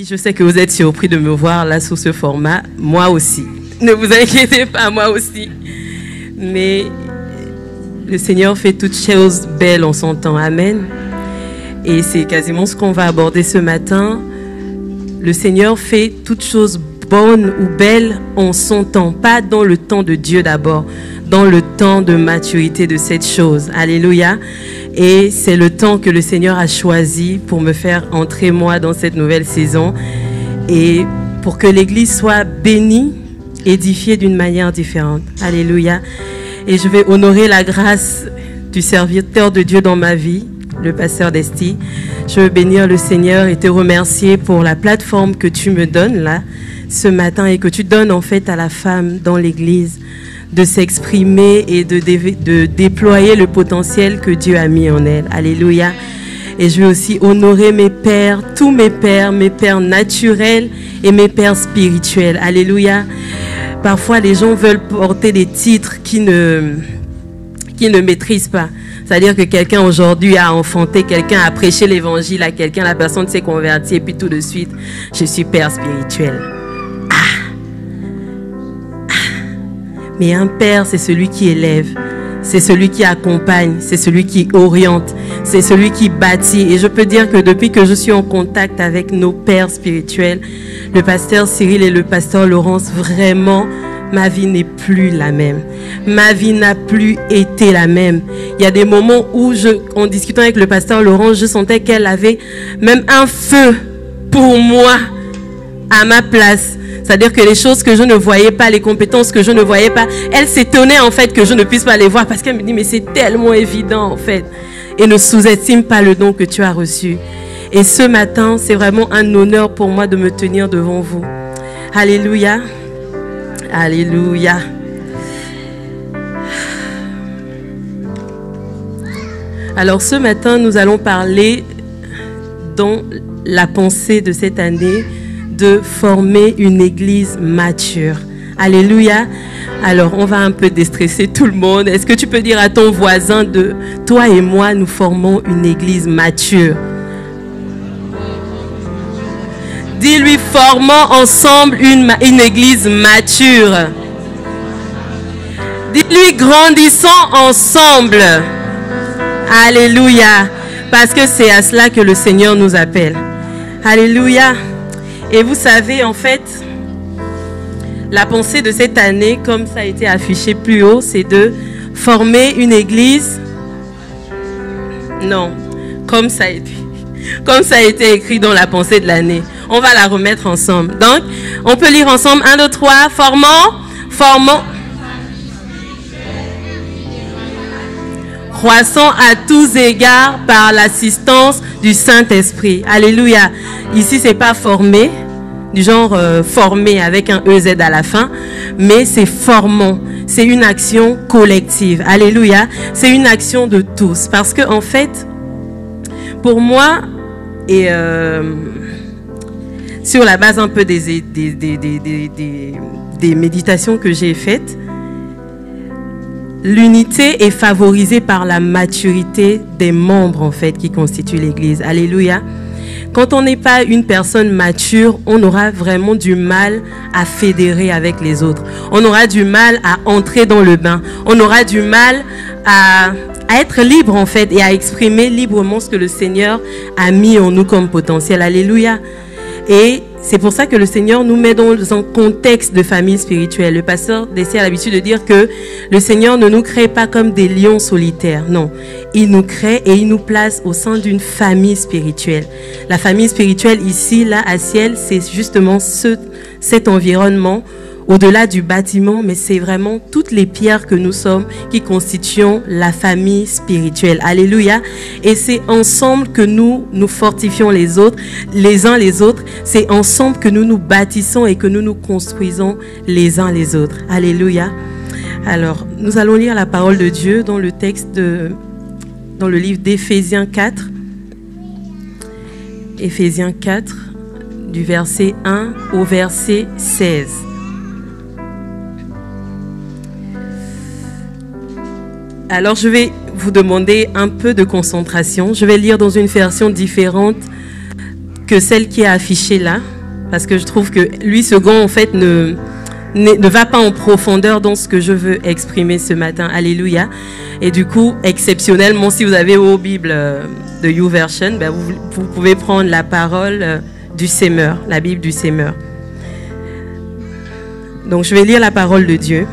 Je sais que vous êtes surpris de me voir là sous ce format. Moi aussi. Ne vous inquiétez pas, moi aussi. Mais le Seigneur fait toutes choses belles en son temps. Amen. Et c'est quasiment ce qu'on va aborder ce matin. Le Seigneur fait toutes choses bonnes ou belles en son temps. Pas dans le temps de Dieu d'abord. Dans le temps de maturité de cette chose. Alléluia. Et c'est le temps que le Seigneur a choisi pour me faire entrer moi dans cette nouvelle saison. Et pour que l'Église soit bénie, édifiée d'une manière différente. Alléluia. Et je vais honorer la grâce du serviteur de Dieu dans ma vie, le pasteur Desti. Je veux bénir le Seigneur et te remercier pour la plateforme que tu me donnes là, ce matin, et que tu donnes en fait à la femme dans l'Église de s'exprimer et de déployer le potentiel que Dieu a mis en elle. Alléluia. Et je veux aussi honorer mes pères, tous mes pères naturels et mes pères spirituels. Alléluia. Parfois, les gens veulent porter des titres qui ne maîtrisent pas. C'est-à-dire que quelqu'un aujourd'hui a enfanté, quelqu'un a prêché l'évangile à quelqu'un, la personne s'est convertie et puis tout de suite, je suis père spirituel. Mais un père, c'est celui qui élève, c'est celui qui accompagne, c'est celui qui oriente, c'est celui qui bâtit. Et je peux dire que depuis que je suis en contact avec nos pères spirituels, le pasteur Cyril et le pasteur Laurence, vraiment, ma vie n'est plus la même. Ma vie n'a plus été la même. Il y a des moments où, en discutant avec le pasteur Laurence, je sentais qu'elle avait même un feu pour moi à ma place. C'est-à-dire que les choses que je ne voyais pas, les compétences que je ne voyais pas, elle s'étonnait en fait que je ne puisse pas les voir parce qu'elle me dit mais c'est tellement évident en fait. Et ne sous-estime pas le don que tu as reçu. Et ce matin, c'est vraiment un honneur pour moi de me tenir devant vous. Alléluia. Alléluia. Alors ce matin, nous allons parler dans la pensée de cette année de former une église mature. Alléluia. Alors, on va un peu déstresser tout le monde. Est-ce que tu peux dire à ton voisin de toi et moi, nous formons une église mature? Dis-lui, formons ensemble une église mature. Dis-lui, grandissons ensemble. Alléluia. Parce que c'est à cela que le Seigneur nous appelle. Alléluia. Et vous savez, en fait, la pensée de cette année, comme ça a été affiché plus haut, c'est de former une église. Non, comme ça a été écrit dans la pensée de l'année. On va la remettre ensemble. Donc, on peut lire ensemble. 1, 2, 3. Formons. Croissant à tous égards par l'assistance du Saint-Esprit. Alléluia. Ici, c'est pas formé, du genre formé avec un EZ à la fin, mais c'est formons. C'est une action collective. Alléluia. C'est une action de tous. Parce que, en fait, pour moi, et sur la base un peu des méditations que j'ai faites, l'unité est favorisée par la maturité des membres, en fait, qui constituent l'Église. Alléluia. Quand on n'est pas une personne mature, on aura vraiment du mal à fédérer avec les autres. On aura du mal à entrer dans le bain. On aura du mal à être libre, en fait, et à exprimer librement ce que le Seigneur a mis en nous comme potentiel. Alléluia. Et c'est pour ça que le Seigneur nous met dans un contexte de famille spirituelle. Le pasteur Desti a l'habitude de dire que le Seigneur ne nous crée pas comme des lions solitaires. Non, il nous crée et il nous place au sein d'une famille spirituelle. La famille spirituelle ici, là, à Ciel, c'est justement cet environnement au-delà du bâtiment, mais c'est vraiment toutes les pierres que nous sommes qui constituent la famille spirituelle. Alléluia. Et c'est ensemble que nous fortifions les autres, les uns les autres. C'est ensemble que nous nous bâtissons et que nous nous construisons les uns les autres. Alléluia. Alors, nous allons lire la parole de Dieu dans le texte dans le livre d'Éphésiens 4. Éphésiens 4, du verset 1 au verset 16. Alors, je vais vous demander un peu de concentration. Je vais lire dans une version différente que celle qui est affichée là. parce que je trouve que lui, second, en fait, ne va pas en profondeur dans ce que je veux exprimer ce matin. Alléluia. Et du coup, exceptionnellement, si vous avez vos Bibles de YouVersion, ben vous pouvez prendre la parole du Semeur, la Bible du Semeur. Donc, je vais lire la parole de Dieu.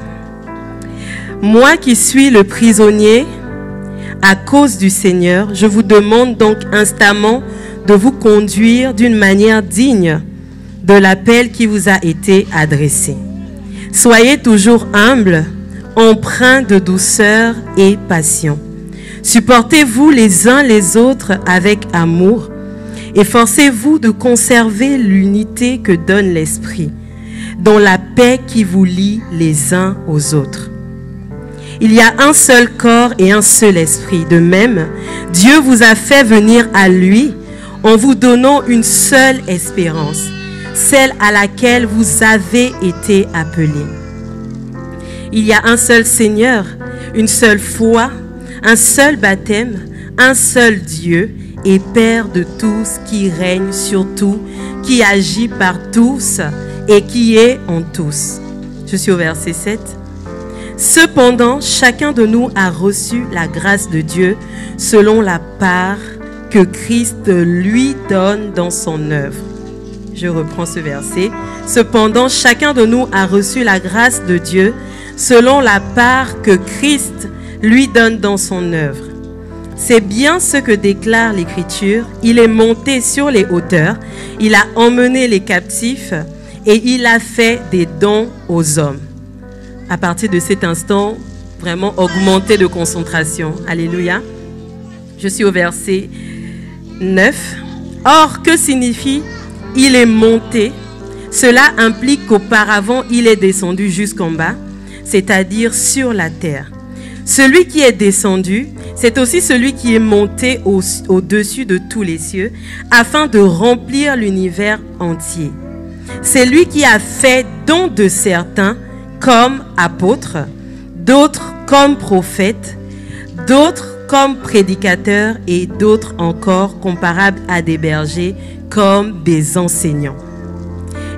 Moi qui suis le prisonnier à cause du Seigneur, je vous demande donc instamment de vous conduire d'une manière digne de l'appel qui vous a été adressé. Soyez toujours humble, empreint de douceur et passion. Supportez-vous les uns les autres avec amour. Efforcez-vous de conserver l'unité que donne l'Esprit, dans la paix qui vous lie les uns aux autres. Il y a un seul corps et un seul esprit. De même, Dieu vous a fait venir à lui en vous donnant une seule espérance, celle à laquelle vous avez été appelés. Il y a un seul Seigneur, une seule foi, un seul baptême, un seul Dieu et Père de tous, qui règne sur tout, qui agit par tous et qui est en tous. Je suis au verset 7. Cependant, chacun de nous a reçu la grâce de Dieu selon la part que Christ lui donne dans son œuvre. Je reprends ce verset. Cependant, chacun de nous a reçu la grâce de Dieu selon la part que Christ lui donne dans son œuvre. C'est bien ce que déclare l'Écriture. Il est monté sur les hauteurs, il a emmené les captifs et il a fait des dons aux hommes. À partir de cet instant, vraiment augmenter de concentration. Alléluia. Je suis au verset 9. Or, que signifie « il est monté » ? Cela implique qu'auparavant, il est descendu jusqu'en bas, c'est-à-dire sur la terre. Celui qui est descendu, c'est aussi celui qui est monté au-dessus de tous les cieux, afin de remplir l'univers entier. C'est lui qui a fait don de certains comme apôtres, d'autres comme prophètes, d'autres comme prédicateurs et d'autres encore comparables à des bergers comme des enseignants.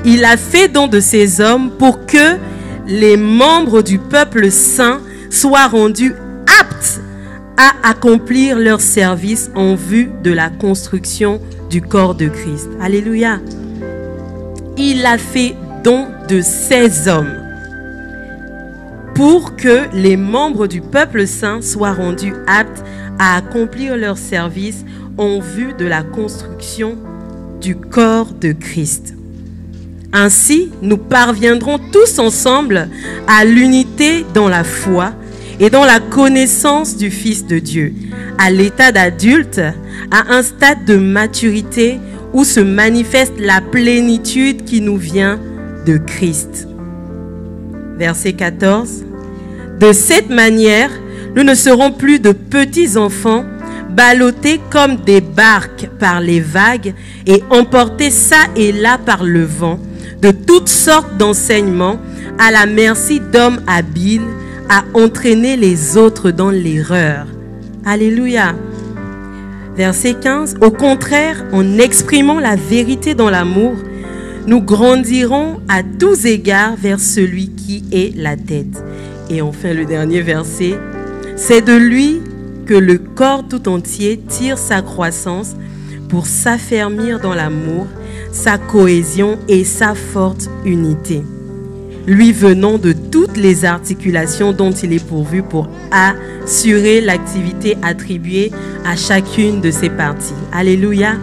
Il a fait don de ces hommes pour que les membres du peuple saint soient rendus aptes à accomplir leur service en vue de la construction du corps de Christ. Alléluia. Il a fait don de ces hommes pour que les membres du peuple saint soient rendus aptes à accomplir leur service en vue de la construction du corps de Christ. Ainsi, nous parviendrons tous ensemble à l'unité dans la foi et dans la connaissance du Fils de Dieu, à l'état d'adulte, à un stade de maturité où se manifeste la plénitude qui nous vient de Christ. Verset 14. De cette manière, nous ne serons plus de petits enfants, ballottés comme des barques par les vagues et emportés çà et là par le vent, de toutes sortes d'enseignements, à la merci d'hommes habiles à entraîner les autres dans l'erreur. Alléluia. Verset 15. Au contraire, en exprimant la vérité dans l'amour, nous grandirons à tous égards vers celui qui est la tête. Et enfin, le dernier verset. C'est de lui que le corps tout entier tire sa croissance pour s'affermir dans l'amour, sa cohésion et sa forte unité. Lui venant de toutes les articulations dont il est pourvu pour assurer l'activité attribuée à chacune de ses parties. Alléluia.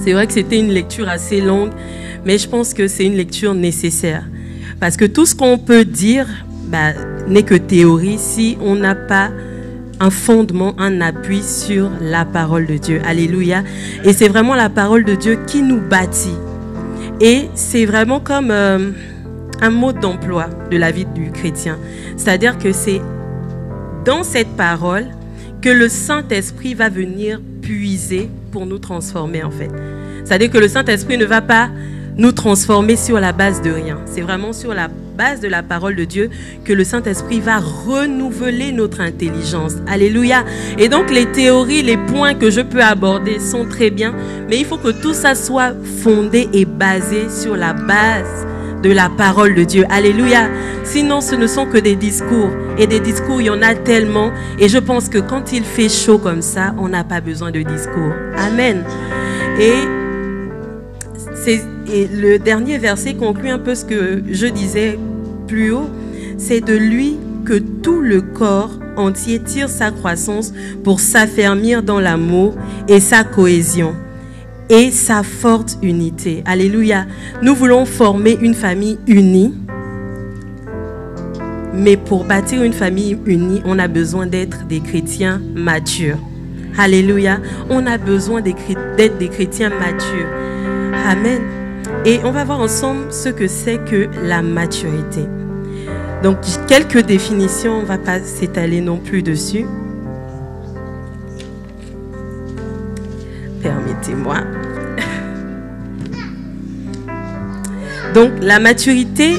C'est vrai que c'était une lecture assez longue, mais je pense que c'est une lecture nécessaire. Parce que tout ce qu'on peut dire n'est que théorie si on n'a pas un fondement, un appui sur la parole de Dieu. Alléluia. Et c'est vraiment la parole de Dieu qui nous bâtit. Et c'est vraiment comme un mode d'emploi de la vie du chrétien. C'est-à-dire que c'est dans cette parole que le Saint-Esprit va venir puiser pour nous transformer en fait. C'est-à-dire que le Saint-Esprit ne va pas nous transformer sur la base de rien. C'est vraiment sur la base de la parole de Dieu que le Saint-Esprit va renouveler notre intelligence. Alléluia. Et donc les théories, les points que je peux aborder sont très bien, mais il faut que tout ça soit fondé et basé sur la base de la parole de Dieu. Alléluia. Sinon, ce ne sont que des discours. Et des discours, il y en a tellement. Et je pense que quand il fait chaud comme ça, on n'a pas besoin de discours. Amen. Et le dernier verset conclut un peu ce que je disais plus haut. C'est de lui que tout le corps entier tire sa croissance pour s'affermir dans l'amour et sa cohésion et sa forte unité. Alléluia. Nous voulons former une famille unie. Mais pour bâtir une famille unie, on a besoin d'être des chrétiens matures. Alléluia. On a besoin d'être des chrétiens matures. Amen. Et on va voir ensemble ce que c'est que la maturité. Donc, quelques définitions, on ne va pas s'étaler non plus dessus. Permettez-moi. Donc, la maturité,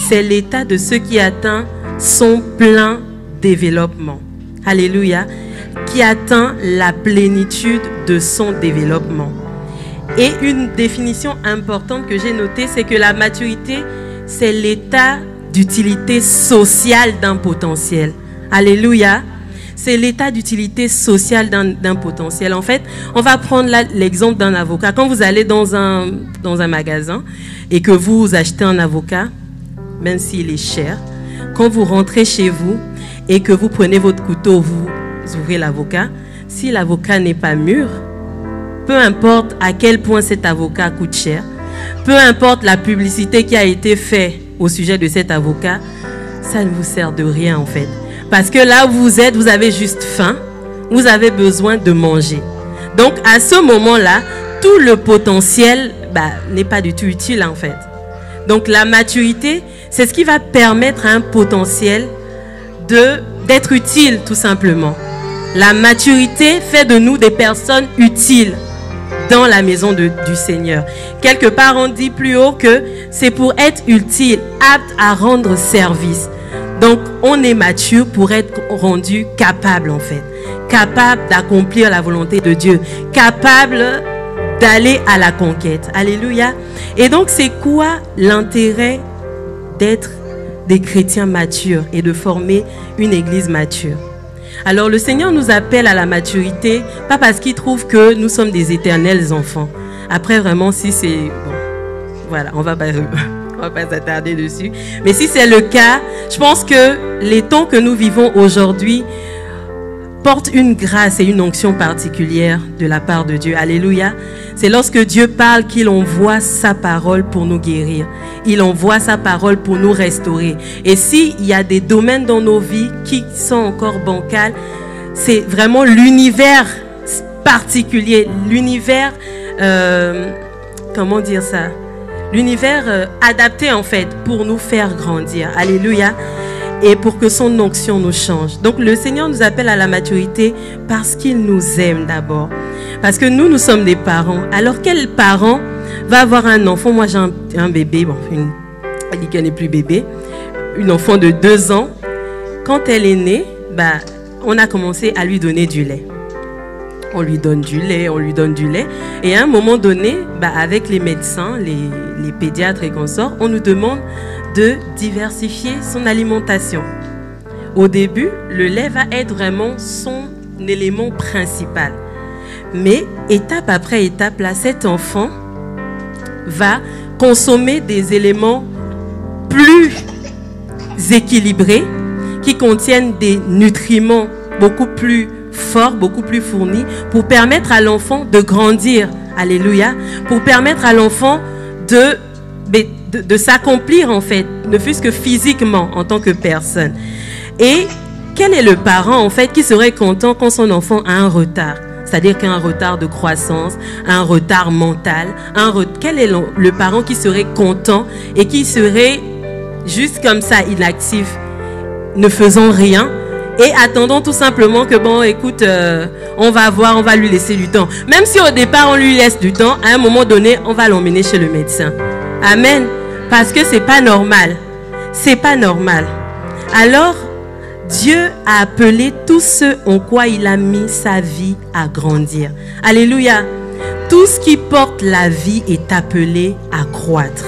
c'est l'état de ce qui atteint son plein développement. Alléluia. Qui atteint la plénitude de son développement. Et une définition importante que j'ai notée, c'est que la maturité, c'est l'état d'utilité sociale d'un potentiel. Alléluia. C'est l'état d'utilité sociale d'un potentiel. En fait, on va prendre l'exemple d'un avocat. Quand vous allez dans un magasin et que vous achetez un avocat, même s'il est cher, quand vous rentrez chez vous et que vous prenez votre couteau, vous ouvrez l'avocat, si l'avocat n'est pas mûr, peu importe à quel point cet avocat coûte cher, peu importe la publicité qui a été faite au sujet de cet avocat, ça ne vous sert de rien en fait. Parce que là où vous êtes, vous avez juste faim, vous avez besoin de manger. Donc à ce moment-là, tout le potentiel n'est pas du tout utile en fait. Donc la maturité, c'est ce qui va permettre à un potentiel d'être utile tout simplement. La maturité fait de nous des personnes utiles dans la maison du Seigneur. Quelque part, on dit plus haut que c'est pour être utile, apte à rendre service. Donc, on est mature pour être rendu capable, en fait. Capable d'accomplir la volonté de Dieu. Capable d'aller à la conquête. Alléluia. Et donc, c'est quoi l'intérêt d'être des chrétiens matures et de former une église mature? Alors le Seigneur nous appelle à la maturité, pas parce qu'il trouve que nous sommes des éternels enfants. Après vraiment, si c'est... Bon, voilà, on va pas s'attarder dessus. Mais si c'est le cas, je pense que les temps que nous vivons aujourd'hui portent une grâce et une onction particulière de la part de Dieu. Alléluia. C'est lorsque Dieu parle qu'il envoie sa parole pour nous guérir. Il envoie sa parole pour nous restaurer. Et s'il y a des domaines dans nos vies qui sont encore bancals, c'est vraiment l'univers particulier, l'univers, comment dire ça? L'univers adapté en fait pour nous faire grandir. Alléluia. Et pour que son onction nous change. Donc le Seigneur nous appelle à la maturité parce qu'il nous aime d'abord. Parce que nous sommes des parents. Alors quel parent va avoir un enfant? Moi j'ai un bébé, bon, elle dit qu'elle n'est plus bébé, une enfant de 2 ans. Quand elle est née, on a commencé à lui donner du lait. On lui donne du lait, on lui donne du lait. Et à un moment donné, avec les médecins, les pédiatres et consorts, on nous demande de diversifier son alimentation. Au début, le lait va être vraiment son élément principal. Mais étape après étape, là, cet enfant va consommer des éléments plus équilibrés qui contiennent des nutriments beaucoup plus forts, beaucoup plus fournis pour permettre à l'enfant de grandir. Alléluia. Pour permettre à l'enfant de s'accomplir en fait, ne fût-ce que physiquement en tant que personne. Et quel est le parent en fait qui serait content quand son enfant a un retard? C'est-à-dire qu'il y a un retard de croissance, un retard mental. Quel est le parent qui serait content et qui serait juste comme ça, inactif, ne faisant rien et attendant tout simplement que bon, écoute, on va voir, on va lui laisser du temps. Même si au départ on lui laisse du temps, à un moment donné, on va l'emmener chez le médecin. Amen. Parce que c'est pas normal. c'est pas normal. Alors, Dieu a appelé tous ceux en quoi il a mis sa vie à grandir. Alléluia. Tout ce qui porte la vie est appelé à croître.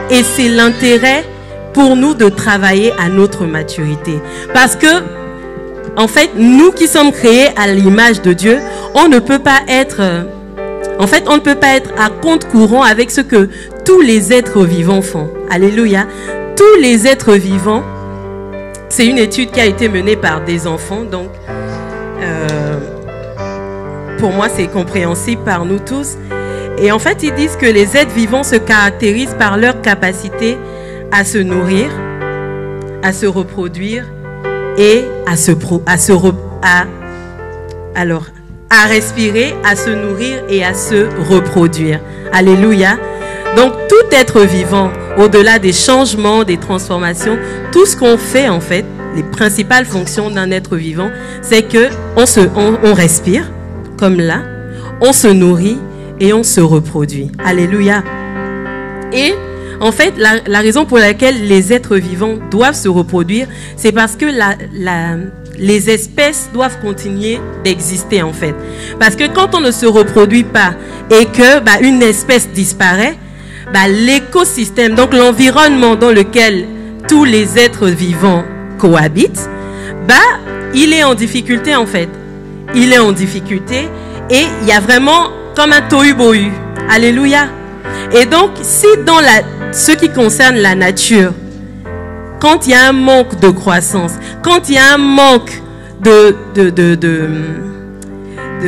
Et c'est l'intérêt pour nous de travailler à notre maturité. Parce que, en fait, nous qui sommes créés à l'image de Dieu, on ne peut pas être... on ne peut pas être à compte courant avec ce que tous les êtres vivants font. Alléluia. Tous les êtres vivants, c'est une étude qui a été menée par des enfants, donc pour moi c'est compréhensible par nous tous. Et en fait, ils disent que les êtres vivants se caractérisent par leur capacité à se nourrir, à se reproduire et à respirer, à se nourrir et à se reproduire. Alléluia. Donc tout être vivant, au-delà des changements, des transformations, tout ce qu'on fait en fait, les principales fonctions d'un être vivant, c'est que on respire, comme là, on se nourrit et on se reproduit. Alléluia. Et en fait, la raison pour laquelle les êtres vivants doivent se reproduire, c'est parce que les espèces doivent continuer d'exister en fait. Parce que quand on ne se reproduit pas et que une espèce disparaît, l'écosystème, donc l'environnement dans lequel tous les êtres vivants cohabitent, il est en difficulté en fait. Il est en difficulté et il y a vraiment comme un tohu-bohu. Alléluia. Et donc, si dans ce qui concerne la nature, quand il y a un manque de croissance, quand il y a un manque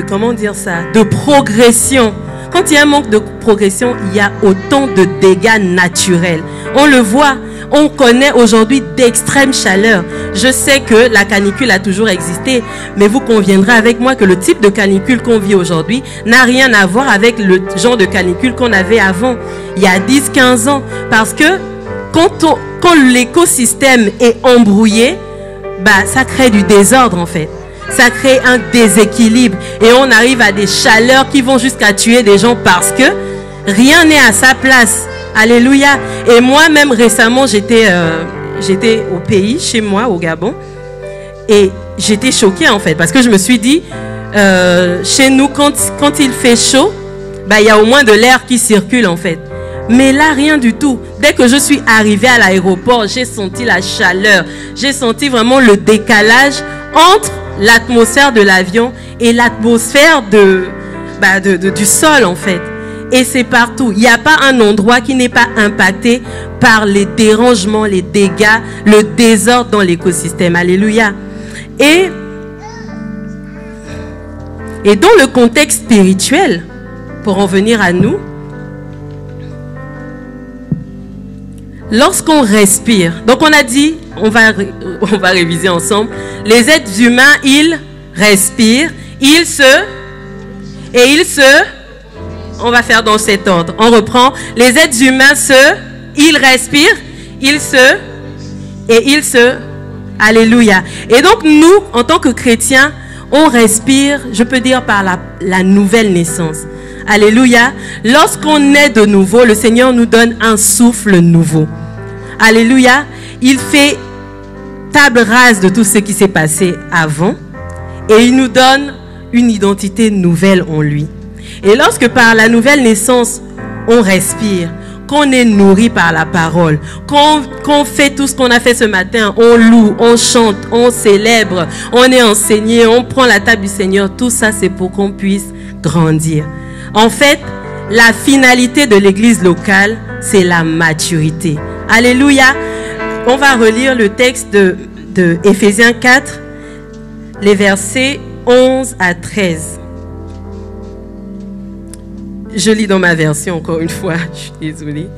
comment dire ça, de progression, quand il y a un manque de progression, il y a autant de dégâts naturels. On le voit, on connaît aujourd'hui d'extrêmes chaleurs. Je sais que la canicule a toujours existé, mais vous conviendrez avec moi que le type de canicule qu'on vit aujourd'hui n'a rien à voir avec le genre de canicule qu'on avait avant, il y a 10-15 ans. Parce que quand l'écosystème est embrouillé, ça crée du désordre en fait. Ça crée un déséquilibre et on arrive à des chaleurs qui vont jusqu'à tuer des gens parce que rien n'est à sa place. Alléluia. Et moi-même récemment, j'étais au pays, chez moi, au Gabon, et j'étais choquée en fait parce que je me suis dit, chez nous, quand il fait chaud, il y a au moins de l'air qui circule en fait. Mais là, rien du tout. Dès que je suis arrivée à l'aéroport, j'ai senti la chaleur. J'ai senti vraiment le décalage entre l'atmosphère de l'avion et l'atmosphère du sol en fait. Et c'est partout. Il n'y a pas un endroit qui n'est pas impacté par les dérangements, les dégâts, le désordre dans l'écosystème. Alléluia. Et dans le contexte spirituel, pour en venir à nous, lorsqu'on respire, donc on a dit, on va réviser ensemble, les êtres humains, ils respirent, on va faire dans cet ordre, on reprend, les êtres humains ils respirent, alléluia. Et donc nous, en tant que chrétiens, on respire, je peux dire par la nouvelle naissance. Alléluia. Lorsqu'on naît de nouveau, le Seigneur nous donne un souffle nouveau. Alléluia. Il fait table rase de tout ce qui s'est passé avant et il nous donne une identité nouvelle en lui. Et lorsque par la nouvelle naissance, on respire, qu'on est nourri par la parole, qu'on fait tout ce qu'on a fait ce matin, on loue, on chante, on célèbre, on est enseigné, on prend la table du Seigneur, tout ça c'est pour qu'on puisse grandir. En fait, la finalité de l'église locale, c'est la maturité. Alléluia. On va relire le texte de Éphésiens 4, les versets 11 à 13. Je lis dans ma version encore une fois, je suis désolée.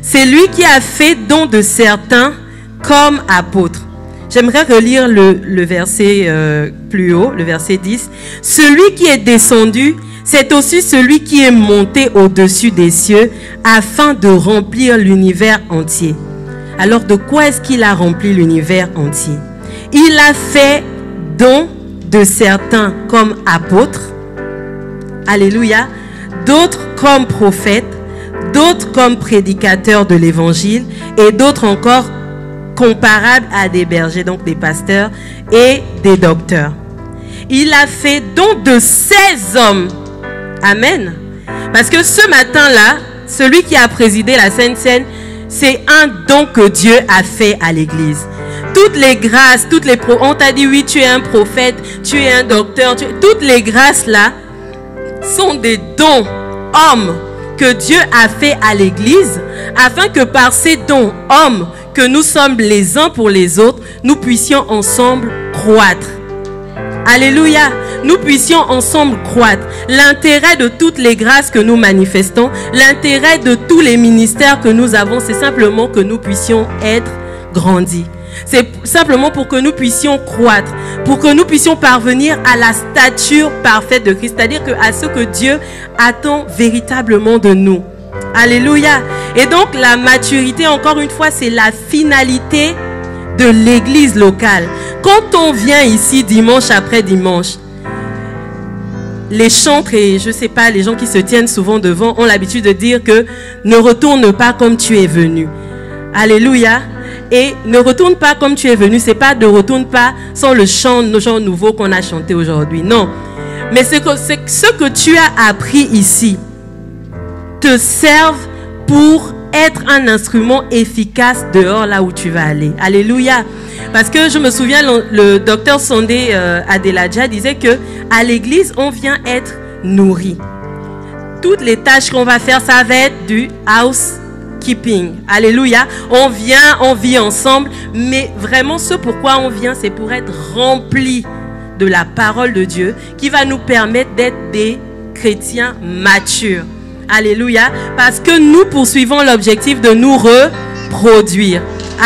C'est lui qui a fait don de certains comme apôtres. J'aimerais relire le verset plus haut, le verset 10. Celui qui est descendu, c'est aussi celui qui est monté au-dessus des cieux afin de remplir l'univers entier. Alors, de quoi est-ce qu'il a rempli l'univers entier? Il a fait don de certains comme apôtres. Alléluia. D'autres comme prophètes, d'autres comme prédicateurs de l'évangile et d'autres encore comparables à des bergers, donc des pasteurs et des docteurs. Il a fait don de 16 hommes. Amen. Parce que ce matin-là, celui qui a présidé la Sainte Seine, c'est un don que Dieu a fait à l'Église. Toutes les grâces, on t'a dit oui, tu es un prophète, tu es un docteur, toutes les grâces là sont des dons, hommes, que Dieu a fait à l'Église, afin que par ces dons, hommes, que nous sommes les uns pour les autres, nous puissions ensemble croître. Alléluia. Nous puissions ensemble croître. L'intérêt de toutes les grâces que nous manifestons, l'intérêt de tous les ministères que nous avons, c'est simplement que nous puissions être grandis. C'est simplement pour que nous puissions croître, pour que nous puissions parvenir à la stature parfaite de Christ, c'est-à-dire à ce que Dieu attend véritablement de nous. Alléluia. Et donc la maturité, encore une fois, c'est la finalité de l'église locale. Quand on vient ici dimanche après dimanche, les chantres et je sais pas, les gens qui se tiennent souvent devant ont l'habitude de dire que ne retourne pas comme tu es venu. Alléluia. Et ne retourne pas comme tu es venu, c'est pas de retourne pas sans le chant nouveau qu'on a chanté aujourd'hui. Non. Mais ce que tu as appris ici te serve pour être un instrument efficace dehors là où tu vas aller. Alléluia. Parce que je me souviens, le docteur Sondé Adelaja disait que à l'église, on vient être nourri. Toutes les tâches qu'on va faire, ça va être du housekeeping. Alléluia. On vient, on vit ensemble, mais vraiment ce pourquoi on vient, c'est pour être rempli de la parole de Dieu qui va nous permettre d'être des chrétiens matures. Alléluia. Parce que nous poursuivons l'objectif de nous reproduire.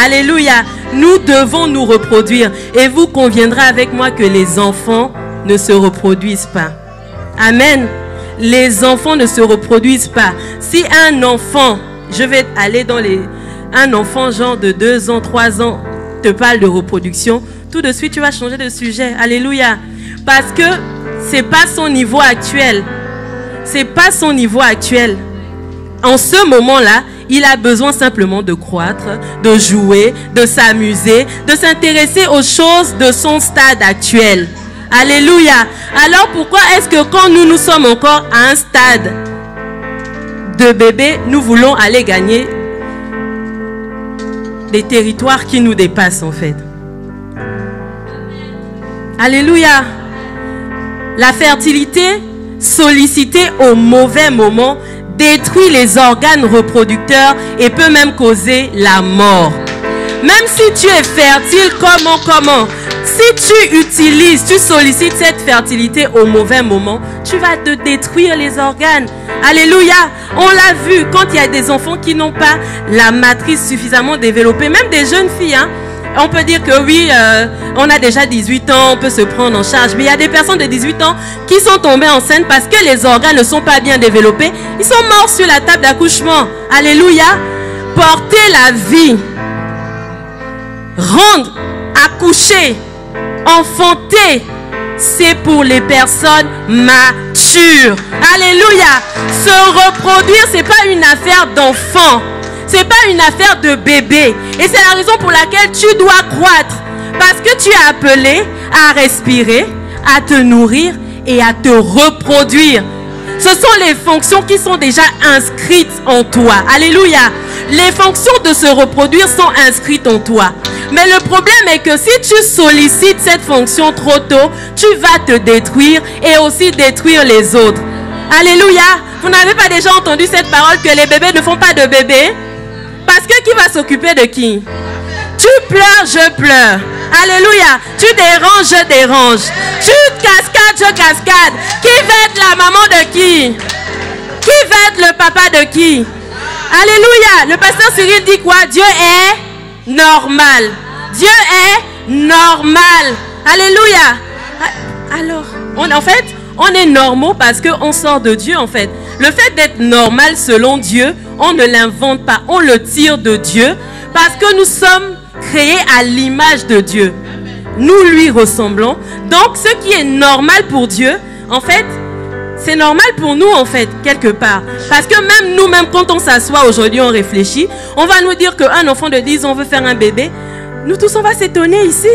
Alléluia. Nous devons nous reproduire. Et vous conviendrez avec moi que les enfants ne se reproduisent pas. Amen. Les enfants ne se reproduisent pas. Si un enfant, je vais aller dans un enfant genre de 2 ans, 3 ans, te parle de reproduction, tout de suite tu vas changer de sujet. Alléluia. Parce que c'est pas son niveau actuel. C'est pas son niveau actuel. En ce moment-là, il a besoin simplement de croître, de jouer, de s'amuser, de s'intéresser aux choses de son stade actuel. Alléluia. Alors pourquoi est-ce que quand nous sommes encore à un stade de bébé, nous voulons aller gagner des territoires qui nous dépassent en fait? Alléluia. La fertilité sollicitée au mauvais moment détruit les organes reproducteurs et peut même causer la mort. Même si tu es fertile, comment? Si tu sollicites cette fertilité au mauvais moment, tu vas te détruire les organes. Alléluia. On l'a vu quand il y a des enfants qui n'ont pas la matrice suffisamment développée, même des jeunes filles, hein. On peut dire que oui, on a déjà 18 ans, on peut se prendre en charge. Mais il y a des personnes de 18 ans qui sont tombées enceintes parce que les organes ne sont pas bien développés. Ils sont morts sur la table d'accouchement. Alléluia. Porter la vie, rendre, accoucher, enfanter, c'est pour les personnes matures. Alléluia. Se reproduire, c'est pas une affaire d'enfant. C'est pas une affaire de bébé. Et c'est la raison pour laquelle tu dois croître. Parce que tu es appelé à respirer, à te nourrir et à te reproduire. Ce sont les fonctions qui sont déjà inscrites en toi. Alléluia. Les fonctions de se reproduire sont inscrites en toi. Mais le problème est que si tu sollicites cette fonction trop tôt, tu vas te détruire et aussi détruire les autres. Alléluia. Vous n'avez pas déjà entendu cette parole que les bébés ne font pas de bébés? Parce que qui va s'occuper de qui? Tu pleures, je pleure. Alléluia. Tu déranges, je dérange. Tu cascades, je cascade. Qui va être la maman de qui? Qui va être le papa de qui? Alléluia. Le pasteur Cyril dit quoi? Dieu est normal. Dieu est normal. Alléluia. Alors, on est normaux parce qu'on sort de Dieu en fait. Le fait d'être normal selon Dieu, on ne l'invente pas, on le tire de Dieu parce que nous sommes créés à l'image de Dieu. Nous lui ressemblons. Donc ce qui est normal pour Dieu, en fait, c'est normal pour nous en fait, quelque part. Parce que même quand on s'assoit aujourd'hui, on réfléchit, on va nous dire qu'un enfant de 10 ans veut faire un bébé. Nous tous, on va s'étonner ici.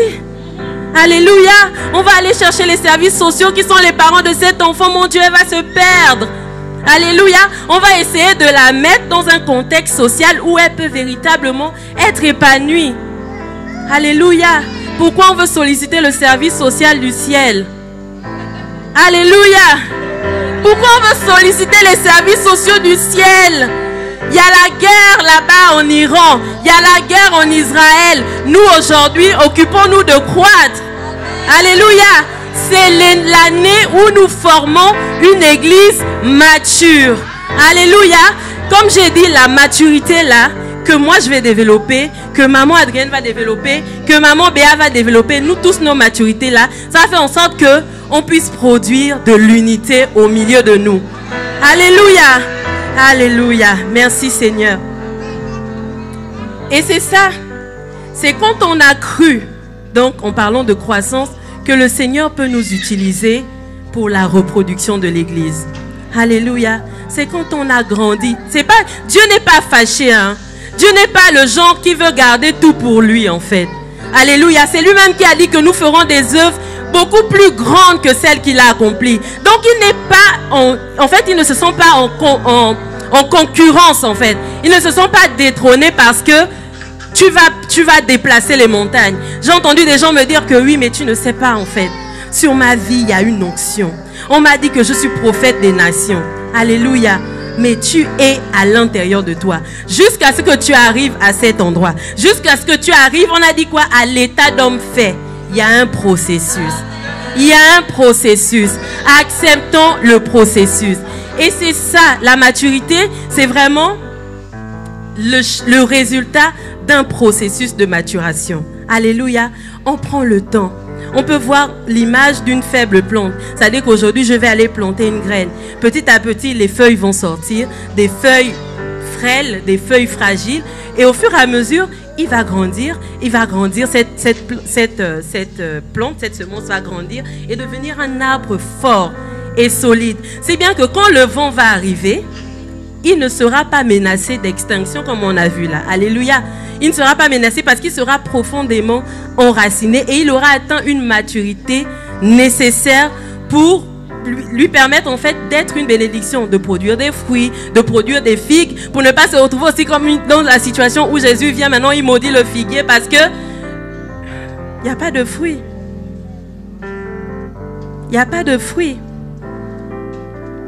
Alléluia. On va aller chercher les services sociaux qui sont les parents de cet enfant. Mon Dieu, elle va se perdre. Alléluia. On va essayer de la mettre dans un contexte social où elle peut véritablement être épanouie. Alléluia. Pourquoi on veut solliciter le service social du ciel? Alléluia. Pourquoi on veut solliciter les services sociaux du ciel? Il y a la guerre là-bas en Iran. Il y a la guerre en Israël. Nous aujourd'hui, occupons-nous de croître. Alléluia. C'est l'année où nous formons une église mature. Alléluia. Comme j'ai dit, la maturité là, que moi je vais développer, que maman Adrienne va développer, que maman Béa va développer, nous tous nos maturités là, ça fait en sorte que on puisse produire de l'unité au milieu de nous. Alléluia. Alléluia. Merci Seigneur. Et c'est ça. C'est quand on a cru, donc en parlant de croissance, que le Seigneur peut nous utiliser pour la reproduction de l'église. Alléluia. C'est quand on a grandi. C'est pas, Dieu n'est pas fâché, hein. Dieu n'est pas le genre qui veut garder tout pour lui en fait. Alléluia. C'est lui-même qui a dit que nous ferons des œuvres beaucoup plus grandes que celles qu'il a accomplies. Donc il n'est pas, en fait, ils ne se sont pas en concurrence en fait. Ils ne se sont pas détrônés parce que tu vas déplacer les montagnes. J'ai entendu des gens me dire que oui, mais tu ne sais pas en fait. Sur ma vie, il y a une onction. On m'a dit que je suis prophète des nations. Alléluia. Mais tu es à l'intérieur de toi. Jusqu'à ce que tu arrives à cet endroit. Jusqu'à ce que tu arrives, on a dit quoi? À l'état d'homme fait. Il y a un processus. Il y a un processus. Acceptons le processus. Et c'est ça, la maturité, c'est vraiment le résultat d'un processus de maturation. Alléluia. On prend le temps. On peut voir l'image d'une faible plante. C'est-à-dire qu'aujourd'hui, je vais aller planter une graine. Petit à petit, les feuilles vont sortir, des feuilles frêles, des feuilles fragiles. Et au fur et à mesure, il va grandir, cette plante, cette semence va grandir et devenir un arbre fort et solide. C'est bien que quand le vent va arriver, il ne sera pas menacé d'extinction comme on a vu là. Alléluia. Il ne sera pas menacé parce qu'il sera profondément enraciné et il aura atteint une maturité nécessaire pour lui permettre en fait d'être une bénédiction, de produire des fruits, de produire des figues, pour ne pas se retrouver aussi comme dans la situation où Jésus vient maintenant, il maudit le figuier parce que il n'y a pas de fruits. Il n'y a pas de fruits.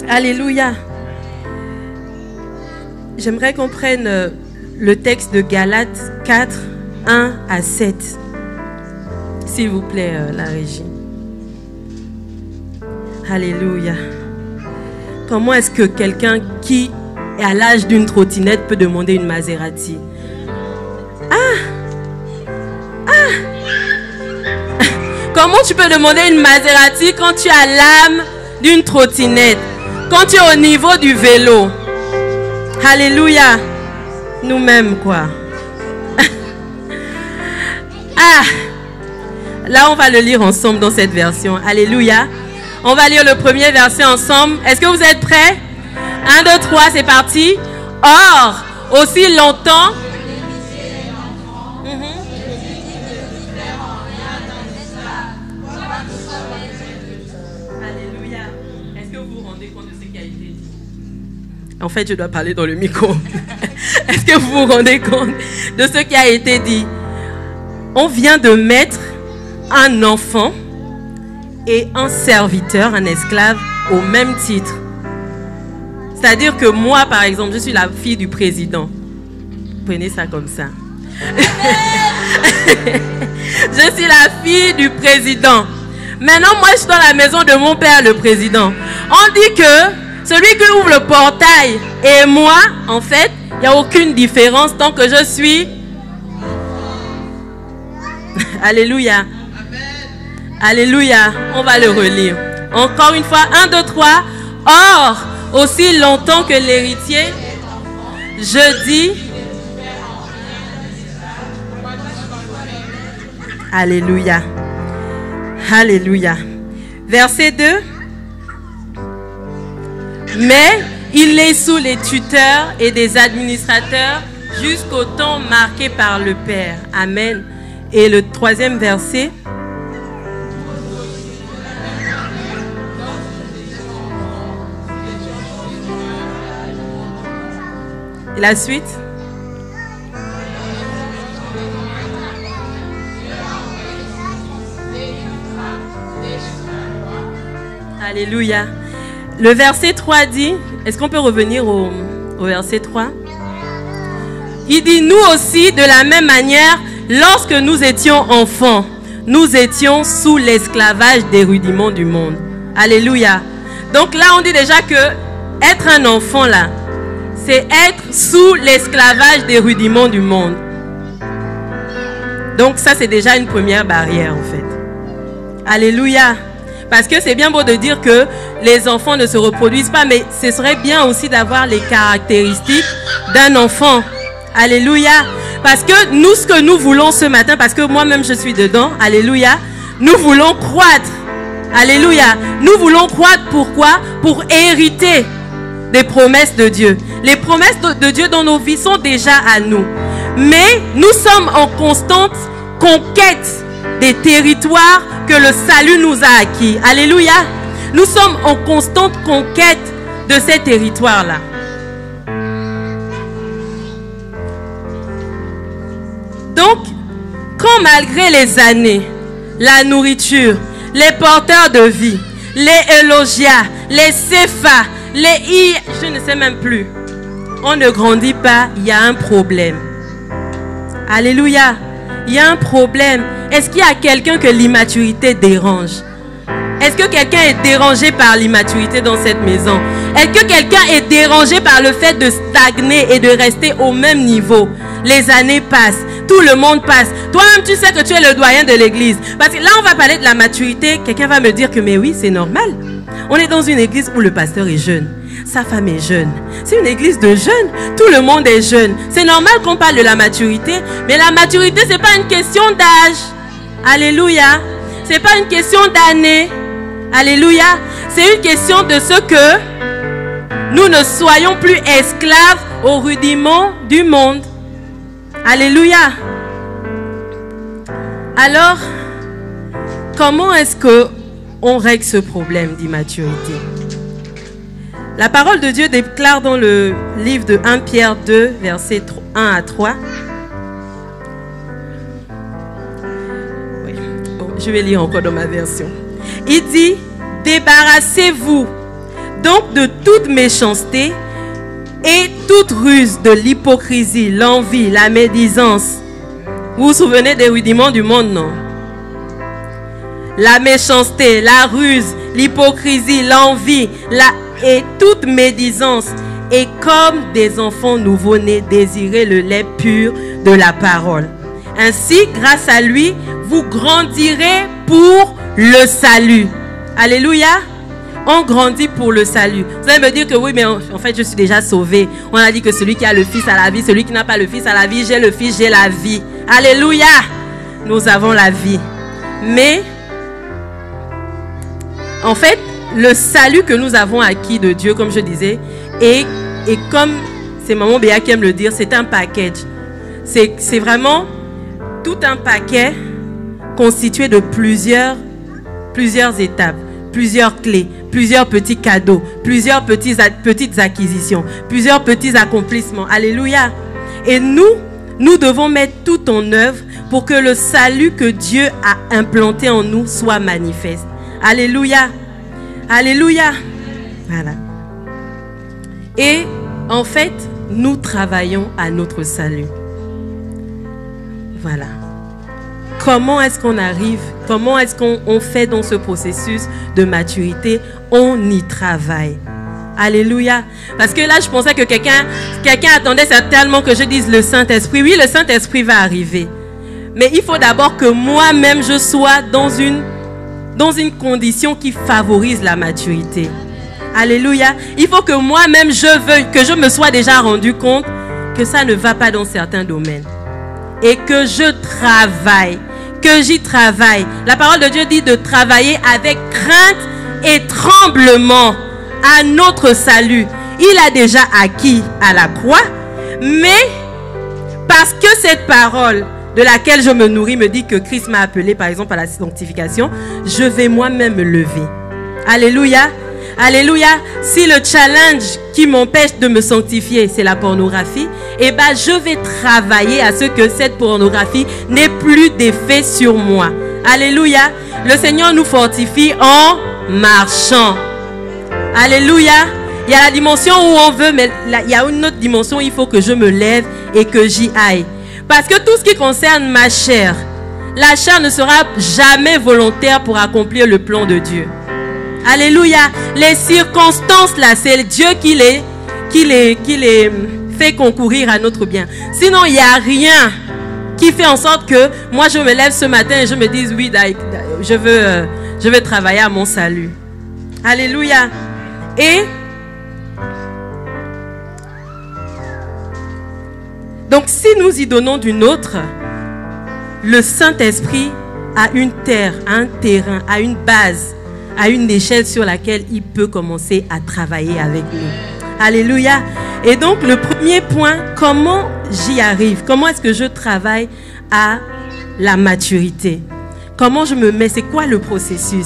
Alléluia. J'aimerais qu'on prenne le texte de Galates 4, 1 à 7. S'il vous plaît, la régie. Alléluia. Comment est-ce que quelqu'un qui est à l'âge d'une trottinette peut demander une Maserati? Comment tu peux demander une Maserati quand tu as l'âme d'une trottinette? Quand tu es au niveau du vélo? Alléluia. Nous-mêmes, quoi. Là, on va le lire ensemble dans cette version. Alléluia. On va lire le premier verset ensemble. Est-ce que vous êtes prêts? 1, 2, 3, c'est parti. Or, aussi longtemps... Alléluia. Est-ce que vous vous rendez compte de ce qui a été dit? En fait, je dois parler dans le micro. Est-ce que vous vous rendez compte de ce qui a été dit? On vient de mettre un enfant et un serviteur, un esclave, au même titre. C'est-à-dire que moi, par exemple, je suis la fille du président. Prenez ça comme ça. Je suis la fille du président. Maintenant, moi, je suis dans la maison de mon père, le président. On dit que celui qui ouvre le portail et moi, en fait, il n'y a aucune différence tant que je suis... Alléluia. Alléluia. On va le relire. Encore une fois. 1, 2, 3. Or, aussi longtemps que l'héritier, je dis... Alléluia. Alléluia. Verset 2. Mais il est sous les tuteurs et des administrateurs jusqu'au temps marqué par le Père. Amen. Et le troisième verset. Et la suite. Alléluia. Le verset 3 dit, est-ce qu'on peut revenir au verset 3? Il dit, nous aussi, de la même manière, lorsque nous étions enfants, nous étions sous l'esclavage des rudiments du monde. Alléluia. Donc là, on dit déjà que être un enfant, là, c'est être sous l'esclavage des rudiments du monde. Donc ça, c'est déjà une première barrière, en fait. Alléluia. Parce que c'est bien beau de dire que les enfants ne se reproduisent pas, mais ce serait bien aussi d'avoir les caractéristiques d'un enfant. Alléluia. Parce que nous, ce que nous voulons ce matin, parce que moi-même je suis dedans, alléluia, nous voulons croître. Alléluia. Nous voulons croître pourquoi? Pour hériter des promesses de Dieu. Les promesses de Dieu dans nos vies sont déjà à nous. Mais nous sommes en constante conquête des territoires que le salut nous a acquis. Alléluia. Nous sommes en constante conquête de ces territoires-là. Donc, quand malgré les années, la nourriture, les porteurs de vie, les élogias, les céphas, les je ne sais même plus, on ne grandit pas, il y a un problème. Alléluia. Il y a un problème. Est-ce qu'il y a quelqu'un que l'immaturité dérange? Est-ce que quelqu'un est dérangé par l'immaturité dans cette maison? Est-ce que quelqu'un est dérangé par le fait de stagner et de rester au même niveau? Les années passent, tout le monde passe. Toi-même, tu sais que tu es le doyen de l'église. Parce que là, on va parler de la maturité. Quelqu'un va me dire que, mais oui, c'est normal. On est dans une église où le pasteur est jeune. Sa femme est jeune. C'est une église de jeunes. Tout le monde est jeune. C'est normal qu'on parle de la maturité. Mais la maturité, ce n'est pas une question d'âge. Alléluia. Ce n'est pas une question d'année. Alléluia. C'est une question de ce que nous ne soyons plus esclaves aux rudiments du monde. Alléluia. Alors, comment est-ce qu'on règle ce problème d'immaturité? La parole de Dieu déclare dans le livre de 1 Pierre 2, versets 1 à 3. Oui. Bon, je vais lire encore dans ma version. Il dit, débarrassez-vous donc de toute méchanceté et toute ruse, de l'hypocrisie, l'envie, la médisance. Vous vous souvenez des rudiments du monde, non? La méchanceté, la ruse, l'hypocrisie, l'envie, et toute médisance. Et comme des enfants nouveau-nés, désirez le lait pur de la parole. Ainsi, grâce à lui, vous grandirez pour le salut. Alléluia. On grandit pour le salut. Vous allez me dire que oui, mais en fait, je suis déjà sauvé. On a dit que celui qui a le Fils a la vie, celui qui n'a pas le Fils a la vie. J'ai le Fils, j'ai la vie. Alléluia. Nous avons la vie. Mais, en fait, le salut que nous avons acquis de Dieu, comme je disais, et comme c'est Maman Béa qui aime le dire, c'est un package. C'est vraiment tout un paquet constitué de plusieurs étapes, plusieurs clés, plusieurs petits cadeaux, plusieurs petites acquisitions, plusieurs petits accomplissements. Alléluia. Et nous devons mettre tout en œuvre pour que le salut que Dieu a implanté en nous soit manifeste. Alléluia. Alléluia. Voilà. Et en fait, nous travaillons à notre salut. Voilà. Comment est-ce qu'on arrive? Comment est-ce qu'on fait dans ce processus de maturité? On y travaille. Alléluia. Parce que là, je pensais que quelqu'un attendait certainement que je dise le Saint-Esprit. Oui, le Saint-Esprit va arriver. Mais il faut d'abord que moi-même, je sois dans une condition qui favorise la maturité. Alléluia. Il faut que moi-même, que je me sois déjà rendu compte que ça ne va pas dans certains domaines. Et que je travaille, que j'y travaille. La parole de Dieu dit de travailler avec crainte et tremblement à notre salut. Il a déjà acquis à la croix, mais parce que cette parole de laquelle je me nourris me dit que Christ m'a appelé, par exemple, à la sanctification, je vais moi-même me lever. Alléluia. Alléluia. Si le challenge qui m'empêche de me sanctifier, c'est la pornographie, eh ben, je vais travailler à ce que cette pornographie n'ait plus d'effet sur moi. Alléluia. Le Seigneur nous fortifie en marchant. Alléluia. Il y a la dimension où on veut, mais il y a une autre dimension où il faut que je me lève et que j'y aille. Parce que tout ce qui concerne ma chair, la chair ne sera jamais volontaire pour accomplir le plan de Dieu. Alléluia. Les circonstances là, c'est Dieu qui les fait concourir à notre bien. Sinon, il n'y a rien qui fait en sorte que moi je me lève ce matin et je me dise oui, je veux travailler à mon salut. Alléluia. Et donc, si nous y donnons d'une autre, le Saint-Esprit a une terre, un terrain, a une base, a une échelle sur laquelle il peut commencer à travailler avec nous. Alléluia. Et donc, le premier point, comment j'y arrive? Comment est-ce que je travaille à la maturité? Comment je me mets? C'est quoi le processus?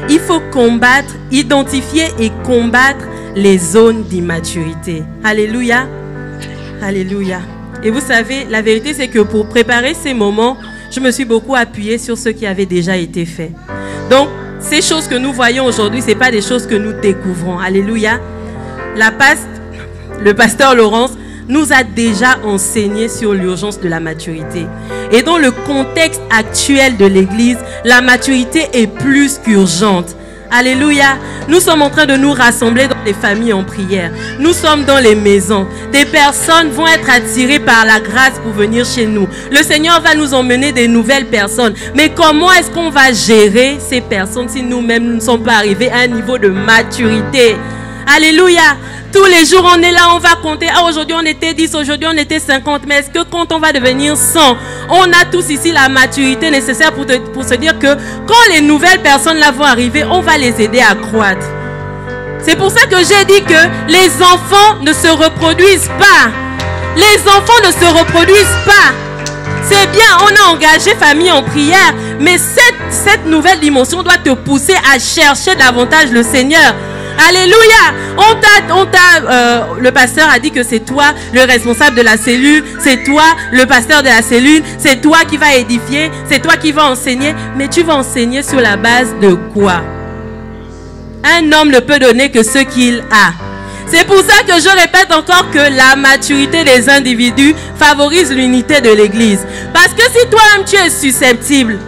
Il faut combattre, identifier et combattre les zones d'immaturité. Alléluia. Alléluia. Et vous savez, la vérité, c'est que pour préparer ces moments, je me suis beaucoup appuyée sur ce qui avait déjà été fait. Donc, ces choses que nous voyons aujourd'hui, ce n'est pas des choses que nous découvrons. Alléluia. Le pasteur Laurence nous a déjà enseigné sur l'urgence de la maturité. Et dans le contexte actuel de l'Église, la maturité est plus qu'urgente. Alléluia. Nous sommes en train de nous rassembler dans les familles en prière. Nous sommes dans les maisons. Des personnes vont être attirées par la grâce pour venir chez nous. Le Seigneur va nous emmener des nouvelles personnes. Mais comment est-ce qu'on va gérer ces personnes si nous-mêmes ne sommes pas arrivés à un niveau de maturité? Alléluia. Tous les jours, on est là, on va compter. Ah, aujourd'hui, on était 10, aujourd'hui, on était 50. Mais est-ce que quand on va devenir 100, on a tous ici la maturité nécessaire pour se dire que quand les nouvelles personnes là vont arriver, on va les aider à croître. C'est pour ça que j'ai dit que les enfants ne se reproduisent pas. Les enfants ne se reproduisent pas. C'est bien, on a engagé famille en prière, mais cette nouvelle dimension doit te pousser à chercher davantage le Seigneur. Alléluia. Le pasteur a dit que c'est toi le responsable de la cellule, c'est toi le pasteur de la cellule, c'est toi qui vas édifier, c'est toi qui vas enseigner. Mais tu vas enseigner sur la base de quoi? Un homme ne peut donner que ce qu'il a. C'est pour ça que je répète encore que la maturité des individus favorise l'unité de l'Église. Parce que si toi-même tu es susceptible,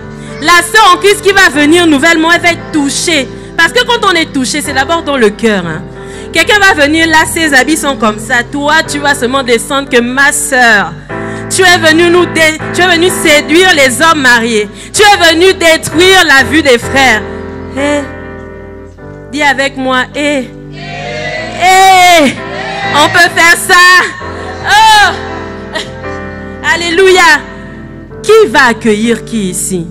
la sœur en Christ qui va venir nouvellement, elle va être touchée. Parce que quand on est touché, c'est d'abord dans le cœur. Hein. Quelqu'un va venir, là, ses habits sont comme ça. Toi, tu vas seulement descendre que ma soeur. Tu es venu séduire les hommes mariés. Tu es venu détruire la vue des frères. Dis avec moi, on peut faire ça. Oh. Alléluia. Qui va accueillir qui ici?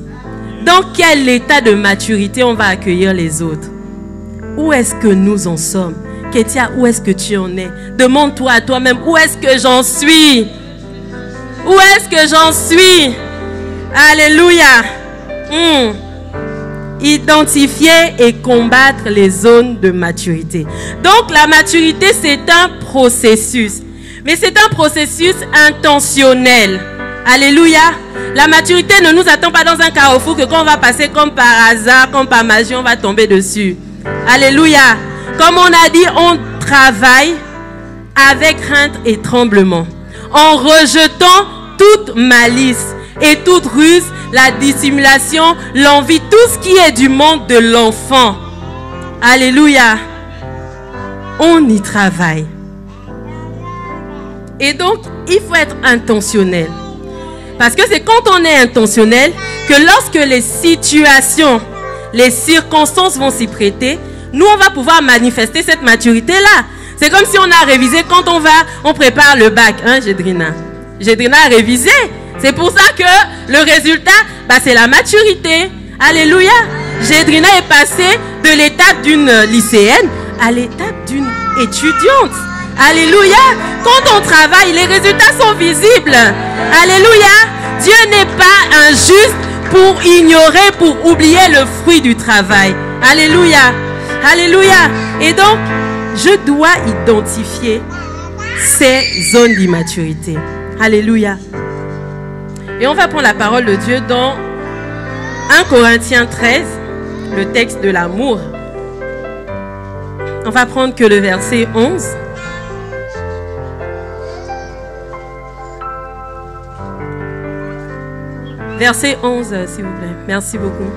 Dans quel état de maturité on va accueillir les autres? Où est-ce que nous en sommes? Kétia, où est-ce que tu en es? Demande-toi à toi-même, où est-ce que j'en suis? Où est-ce que j'en suis? Alléluia. Identifier et combattre les zones de maturité. Donc la maturité, c'est un processus. Mais c'est un processus intentionnel. Alléluia. La maturité ne nous attend pas dans un carrefour que quand on va passer comme par hasard, comme par magie, on va tomber dessus. Alléluia. Comme on a dit, on travaille avec crainte et tremblement, en rejetant toute malice et toute ruse, la dissimulation, l'envie, tout ce qui est du monde de l'enfant. Alléluia. On y travaille. Et donc, il faut être intentionnel. Parce que c'est quand on est intentionnel que lorsque les situations, les circonstances vont s'y prêter, nous, on va pouvoir manifester cette maturité-là. C'est comme si on a révisé quand on prépare le bac. Hein, Gédrina? Gédrina a révisé. C'est pour ça que le résultat, c'est la maturité. Alléluia. Gédrina est passée de l'étape d'une lycéenne à l'étape d'une étudiante. Alléluia. Quand on travaille, les résultats sont visibles. Alléluia. Dieu n'est pas injuste pour ignorer, pour oublier le fruit du travail. Alléluia. Alléluia. Et donc, je dois identifier ces zones d'immaturité. Alléluia. Et on va prendre la parole de Dieu dans 1 Corinthiens 13, le texte de l'amour. On va prendre que le verset 11. Verset 11, s'il vous plaît. Merci beaucoup.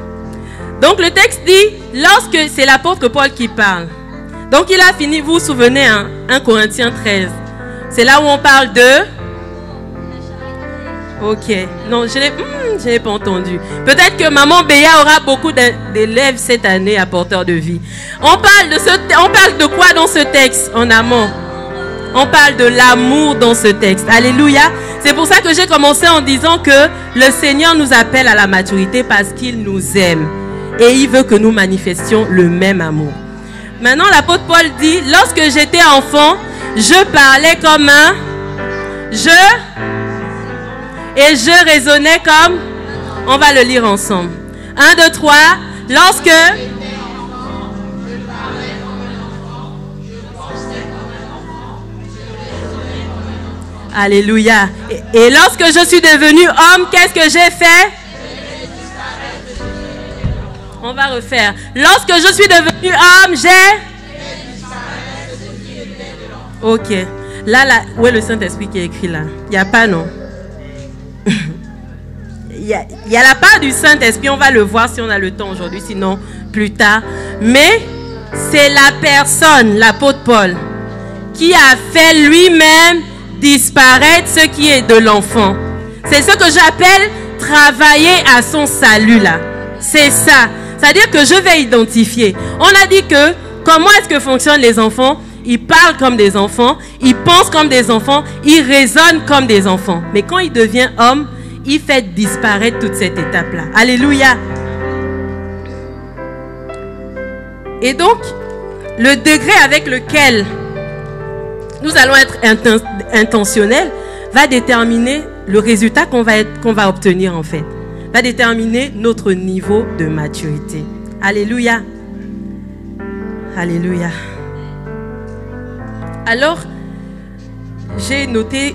Donc le texte dit, lorsque c'est l'apôtre Paul qui parle. Donc il a fini, vous vous souvenez, 1 Corinthiens 13. C'est là où on parle de... Ok. Non, je n'ai pas entendu. Peut-être que Maman Béa aura beaucoup d'élèves cette année à Porteur de Vie. On parle de quoi dans ce texte en amont? On parle de l'amour dans ce texte. Alléluia. C'est pour ça que j'ai commencé en disant que le Seigneur nous appelle à la maturité parce qu'il nous aime. Et il veut que nous manifestions le même amour. Maintenant, l'apôtre Paul dit, lorsque j'étais enfant, je parlais comme un... Et je raisonnais comme... On va le lire ensemble. 1, 2, 3. Lorsque... Alléluia. Et lorsque je suis devenu homme, qu'est-ce que j'ai fait? On va refaire. Lorsque je suis devenu homme, j'ai... Ok. Là, où est le Saint-Esprit qui est écrit là? Il n'y a pas, non? Il y a la part du Saint-Esprit, on va le voir si on a le temps aujourd'hui, sinon plus tard. Mais c'est la personne, l'apôtre Paul, qui a fait lui-même disparaître ce qui est de l'enfant. C'est ce que j'appelle travailler à son salut là. C'est ça. C'est-à-dire que je vais identifier. On a dit que comment est-ce que fonctionnent les enfants? Ils parlent comme des enfants, ils pensent comme des enfants, ils raisonnent comme des enfants. Mais quand il devient homme, il fait disparaître toute cette étape-là. Alléluia. Et donc, le degré avec lequel nous allons être intentionnels va déterminer le résultat qu'on va obtenir en fait. Va déterminer notre niveau de maturité. Alléluia. Alléluia. Alors, j'ai noté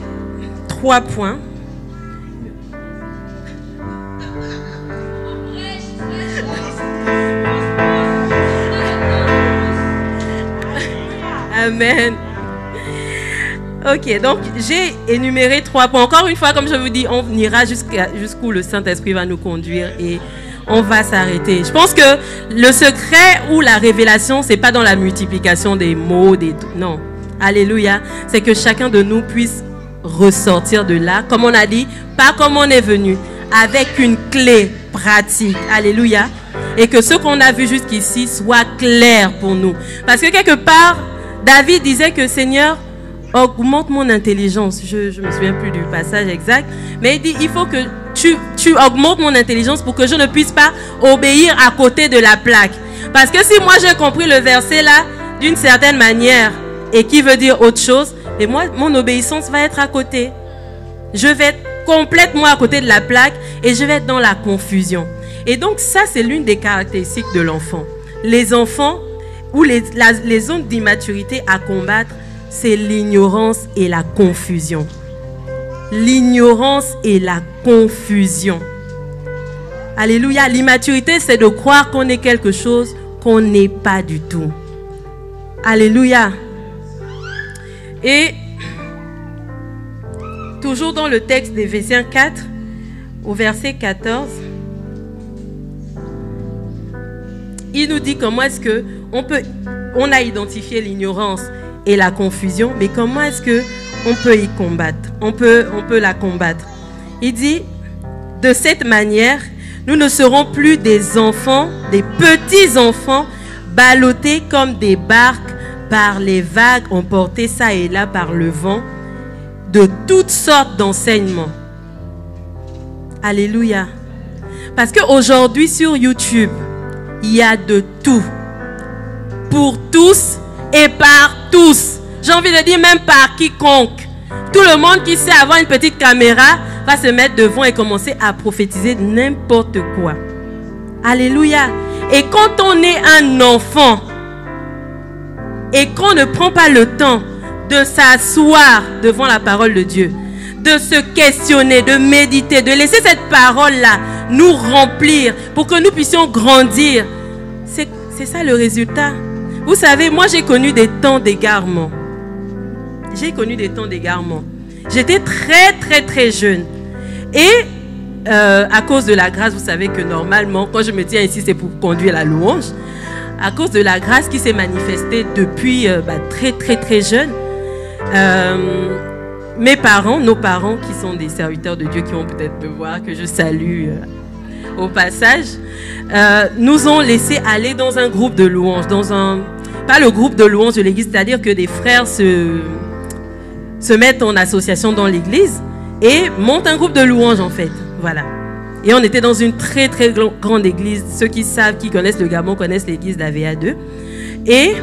3 points. Amen. Ok, donc j'ai énuméré 3 points. Encore une fois, comme je vous dis, on ira jusqu'où le Saint-Esprit va nous conduire et on va s'arrêter. Je pense que le secret ou la révélation, c'est pas dans la multiplication des mots, non. Alléluia. C'est que chacun de nous puisse ressortir de là, comme on a dit, pas comme on est venu, avec une clé pratique. Alléluia. Et que ce qu'on a vu jusqu'ici soit clair pour nous. Parce que quelque part, David disait que Seigneur, augmente mon intelligence. Je ne me souviens plus du passage exact. Mais il dit, il faut que tu augmentes mon intelligence pour que je ne puisse pas obéir à côté de la plaque. Parce que si moi j'ai compris le verset là d'une certaine manière et qui veut dire autre chose, et moi, mon obéissance va être à côté. Je vais être complètement à côté de la plaque et je vais être dans la confusion. Et donc ça, c'est l'une des caractéristiques de l'enfant. Les enfants ou les zones d'immaturité à combattre, c'est l'ignorance et la confusion. L'ignorance et la confusion. Alléluia. L'immaturité, c'est de croire qu'on est quelque chose qu'on n'est pas du tout. Alléluia. Et toujours dans le texte d'Éphésiens 4, au verset 14, il nous dit comment est-ce que on a identifié l'ignorance et la confusion, mais comment est-ce que on peut y combattre? On peut la combattre. Il dit, de cette manière, nous ne serons plus des enfants, des petits enfants, ballottés comme des barques par les vagues, emportés ça et là par le vent, de toutes sortes d'enseignements. Alléluia. Parce qu'aujourd'hui sur YouTube, il y a de tout. Pour tous et par tous. J'ai envie de dire même par quiconque. Tout le monde qui sait avoir une petite caméra va se mettre devant et commencer à prophétiser n'importe quoi. Alléluia. Et quand on est un enfant et qu'on ne prend pas le temps de s'asseoir devant la parole de Dieu, de se questionner, de méditer, de laisser cette parole-là nous remplir pour que nous puissions grandir, c'est ça le résultat. Vous savez, moi j'ai connu des temps d'égarement. J'ai connu des temps d'égarement. J'étais très jeune. Et à cause de la grâce, vous savez que normalement, quand je me tiens ici, c'est pour conduire la louange. À cause de la grâce qui s'est manifestée depuis très jeune, mes parents, nos parents qui sont des serviteurs de Dieu, qui vont peut-être me voir, que je salue au passage, nous ont laissé aller dans un groupe de louanges, pas le groupe de louanges de l'église, c'est-à-dire que des frères se mettent en association dans l'église et montent un groupe de louanges en fait, voilà. Et on était dans une très grande église. Ceux qui savent, qui connaissent le Gabon, connaissent l'église d'AVA2. Et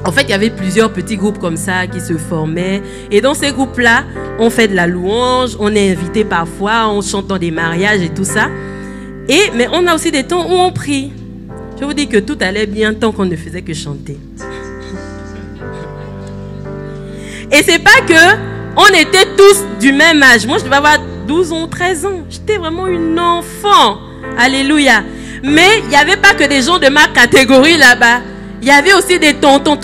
en fait, il y avait plusieurs petits groupes comme ça qui se formaient. Et dans ces groupes-là, on fait de la louange, on est invité parfois, on chante dans des mariages et tout ça. Mais on a aussi des temps où on prie. Je vous dis que tout allait bien tant qu'on ne faisait que chanter. Et c'est pas que on était tous du même âge. Moi, je devais avoir 12 ans, 13 ans. J'étais vraiment une enfant. Alléluia. Mais il n'y avait pas que des gens de ma catégorie là-bas. Il y avait aussi des tontons.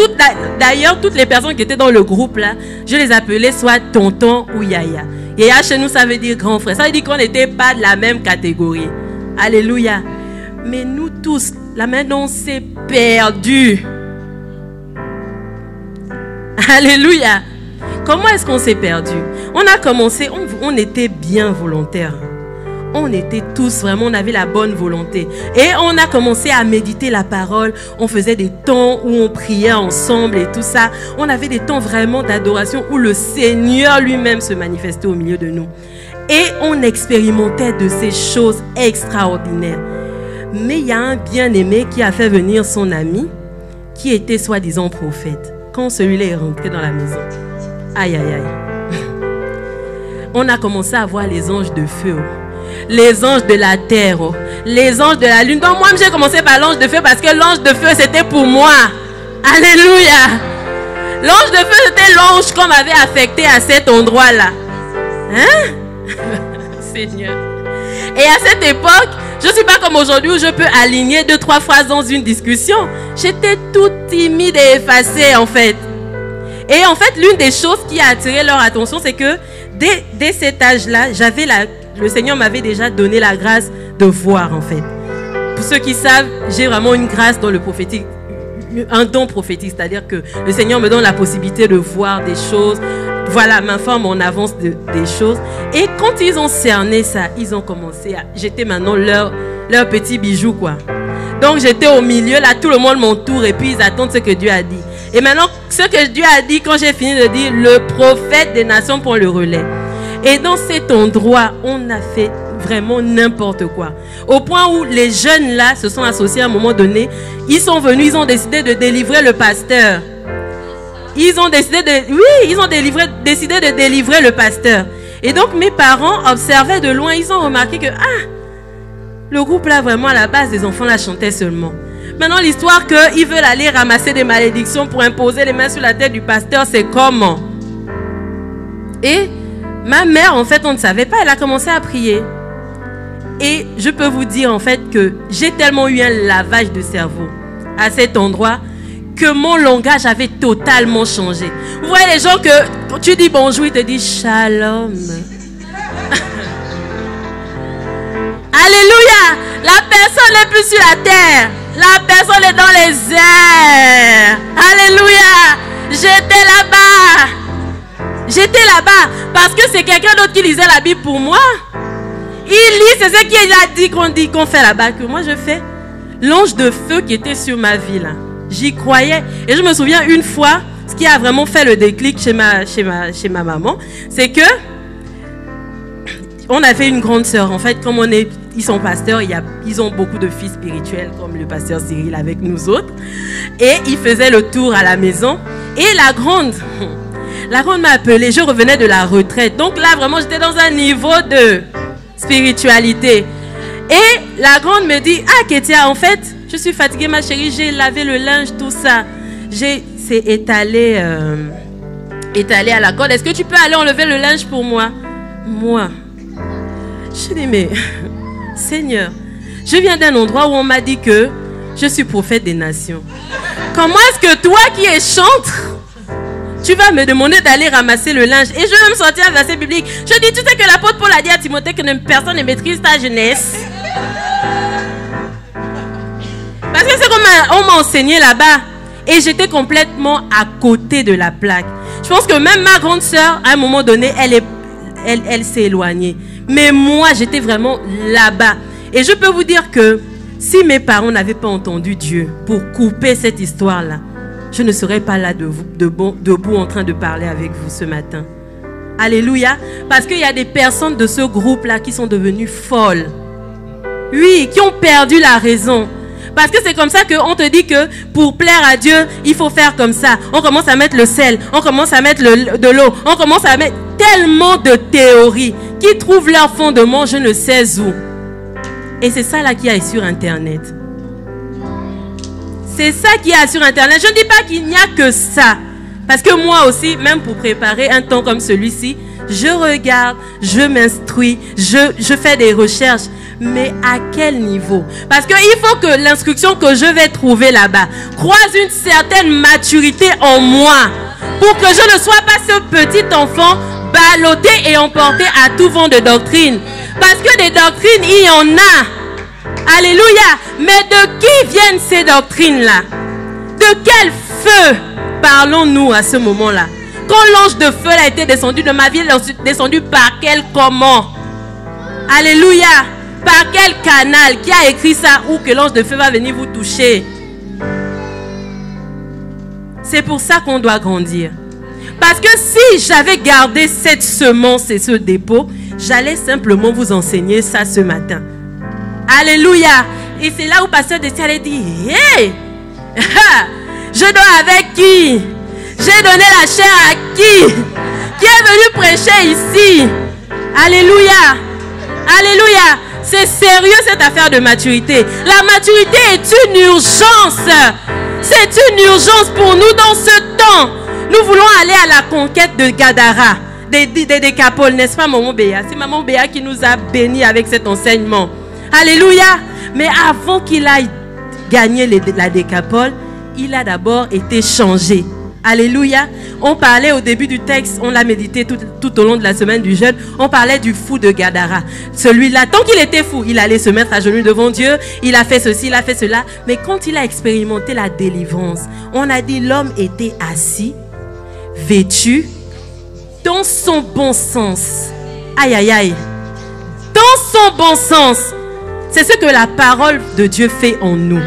D'ailleurs, toutes les personnes qui étaient dans le groupe là, je les appelais soit tonton ou yaya. Yaya chez nous, ça veut dire grand frère. Ça veut dire qu'on n'était pas de la même catégorie. Alléluia. Mais nous tous, là maintenant, on s'est perdus. Alléluia. Comment est-ce qu'on s'est perdu? On a commencé, on était bien volontaires. On était tous vraiment, on avait la bonne volonté. Et on a commencé à méditer la parole. On faisait des temps où on priait ensemble et tout ça. On avait des temps vraiment d'adoration où le Seigneur lui-même se manifestait au milieu de nous. Et on expérimentait de ces choses extraordinaires. Mais il y a un bien-aimé qui a fait venir son ami, qui était soi-disant prophète. Quand celui-là est rentré dans la maison, aïe, aïe, aïe. On a commencé à voir les anges de feu, les anges de la terre, les anges de la lune. Donc moi, j'ai commencé par l'ange de feu parce que l'ange de feu, c'était pour moi. Alléluia. L'ange de feu, c'était l'ange qu'on m'avait affecté à cet endroit-là. Hein? Seigneur. Et à cette époque, je ne suis pas comme aujourd'hui où je peux aligner 2-3 phrases dans une discussion. J'étais toute timide et effacée en fait. Et en fait, l'une des choses qui a attiré leur attention, c'est que dès cet âge-là, le Seigneur m'avait déjà donné la grâce de voir, en fait. Pour ceux qui savent, j'ai vraiment une grâce dans le prophétique, un don prophétique, c'est-à-dire que le Seigneur me donne la possibilité de voir des choses, voilà, m'informe en avance des choses. Et quand ils ont cerné ça, ils ont commencé à jeter maintenant leur petit bijou, quoi. Donc j'étais au milieu, là, tout le monde m'entoure et puis ils attendent ce que Dieu a dit. Et maintenant, ce que Dieu a dit, quand j'ai fini de dire, le prophète des nations prend le relais. Et dans cet endroit, on a fait vraiment n'importe quoi. Au point où les jeunes là se sont associés à un moment donné. Ils sont venus, ils ont décidé de délivrer le pasteur. Ils ont décidé de délivrer le pasteur. Et donc mes parents observaient de loin, ils ont remarqué que le groupe là, vraiment à la base, des enfants là chantaient seulement. Maintenant, l'histoire qu'ils veulent aller ramasser des malédictions pour imposer les mains sur la tête du pasteur, c'est comment? Et ma mère, en fait, on ne savait pas, elle a commencé à prier. Et je peux vous dire, en fait, que j'ai tellement eu un lavage de cerveau à cet endroit que mon langage avait totalement changé. Vous voyez les gens que, quand tu dis bonjour, ils te disent shalom. Alléluia! La personne n'est plus sur la terre. La personne est dans les airs. Alléluia! J'étais là-bas. J'étais là-bas parce que c'est quelqu'un d'autre qui lisait la Bible pour moi. Il lit, c'est ce qu'il a dit qu'on fait là-bas, que moi je fais. L'ange de feu qui était sur ma vie là, j'y croyais. Et je me souviens une fois, ce qui a vraiment fait le déclic chez ma maman, c'est que on avait une grande sœur. En fait, comme ils sont pasteurs, ils ont beaucoup de fils spirituels, comme le pasteur Cyril avec nous autres. Et ils faisaient le tour à la maison. Et la grande, La grande m'a appelé, je revenais de la retraite. Donc là, vraiment, j'étais dans un niveau de spiritualité. Et la grande me dit, ah Ketia, en fait, je suis fatiguée ma chérie, j'ai lavé le linge, tout ça. C'est étalé à la corde. Est-ce que tu peux aller enlever le linge pour moi? Moi, je dis, mais Seigneur, je viens d'un endroit où on m'a dit que je suis prophète des nations. Comment est-ce que toi qui es chantre, tu vas me demander d'aller ramasser le linge? Et je vais me sortir un verset biblique. Je dis, tu sais que l'apôtre Paul a dit à Timothée que personne ne maîtrise ta jeunesse. Parce que c'est comme on m'a enseigné là-bas. Et j'étais complètement à côté de la plaque. Je pense que même ma grande sœur, à un moment donné, elle s'est éloignée. Mais moi, j'étais vraiment là-bas. Et je peux vous dire que si mes parents n'avaient pas entendu Dieu pour couper cette histoire-là, je ne serais pas là debout en train de parler avec vous ce matin. Alléluia. Parce qu'il y a des personnes de ce groupe-là qui sont devenues folles. Oui, qui ont perdu la raison. Parce que c'est comme ça qu'on te dit que pour plaire à Dieu, il faut faire comme ça. On commence à mettre le sel, on commence à mettre de l'eau, on commence à mettre tellement de théories qui trouvent leur fondement je ne sais où. Et c'est ça là qui est sur Internet. C'est ça qui est sur Internet. Je ne dis pas qu'il n'y a que ça. Parce que moi aussi, même pour préparer un temps comme celui-ci, je regarde, je m'instruis, je fais des recherches. Mais à quel niveau? Parce qu'il faut que l'instruction que je vais trouver là-bas croise une certaine maturité en moi. Pour que je ne sois pas ce petit enfant ballotté et emporté à tout vent de doctrine. Parce que des doctrines, il y en a. Alléluia. Mais de qui viennent ces doctrines-là? De quel feu parlons-nous à ce moment-là? Quand l'ange de feu a été descendu de ma vie, il est descendu par quel comment? Alléluia. Par quel canal? Qui a écrit ça? Ou que l'ange de feu va venir vous toucher? C'est pour ça qu'on doit grandir. Parce que si j'avais gardé cette semence et ce dépôt, j'allais simplement vous enseigner ça ce matin. Alléluia. Et c'est là où pasteur Destia allait dire, hey, je dois avec qui? J'ai donné la chair à qui? Qui est venu prêcher ici? Alléluia. Alléluia. C'est sérieux cette affaire de maturité. La maturité est une urgence. C'est une urgence pour nous dans ce temps. Nous voulons aller à la conquête de Gadara, des Décapoles, n'est-ce pas Maman Béa? C'est Maman Béa qui nous a bénis avec cet enseignement. Alléluia. Mais avant qu'il aille gagner la Décapole, il a d'abord été changé. Alléluia. On parlait au début du texte, on l'a médité tout au long de la semaine du jeûne, on parlait du fou de Gadara. Celui-là, tant qu'il était fou, il allait se mettre à genoux devant Dieu, il a fait ceci, il a fait cela. Mais quand il a expérimenté la délivrance, on a dit l'homme était assis, vêtu, dans son bon sens. Aïe, aïe, aïe. Dans son bon sens. C'est ce que la parole de Dieu fait en nous.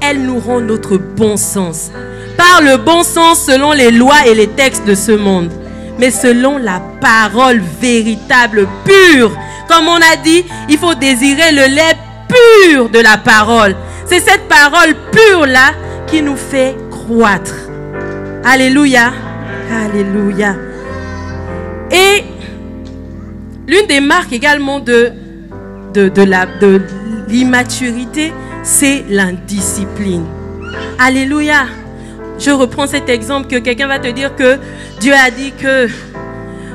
Elle nous rend notre bon sens. Par le bon sens selon les lois et les textes de ce monde. Mais selon la parole véritable, pure. Comme on a dit, il faut désirer le lait pur de la parole. C'est cette parole pure-là qui nous fait croître. Alléluia. Alléluia. Et l'une des marques également de l'immaturité, c'est l'indiscipline. Alléluia. Je reprends cet exemple que quelqu'un va te dire que Dieu a dit que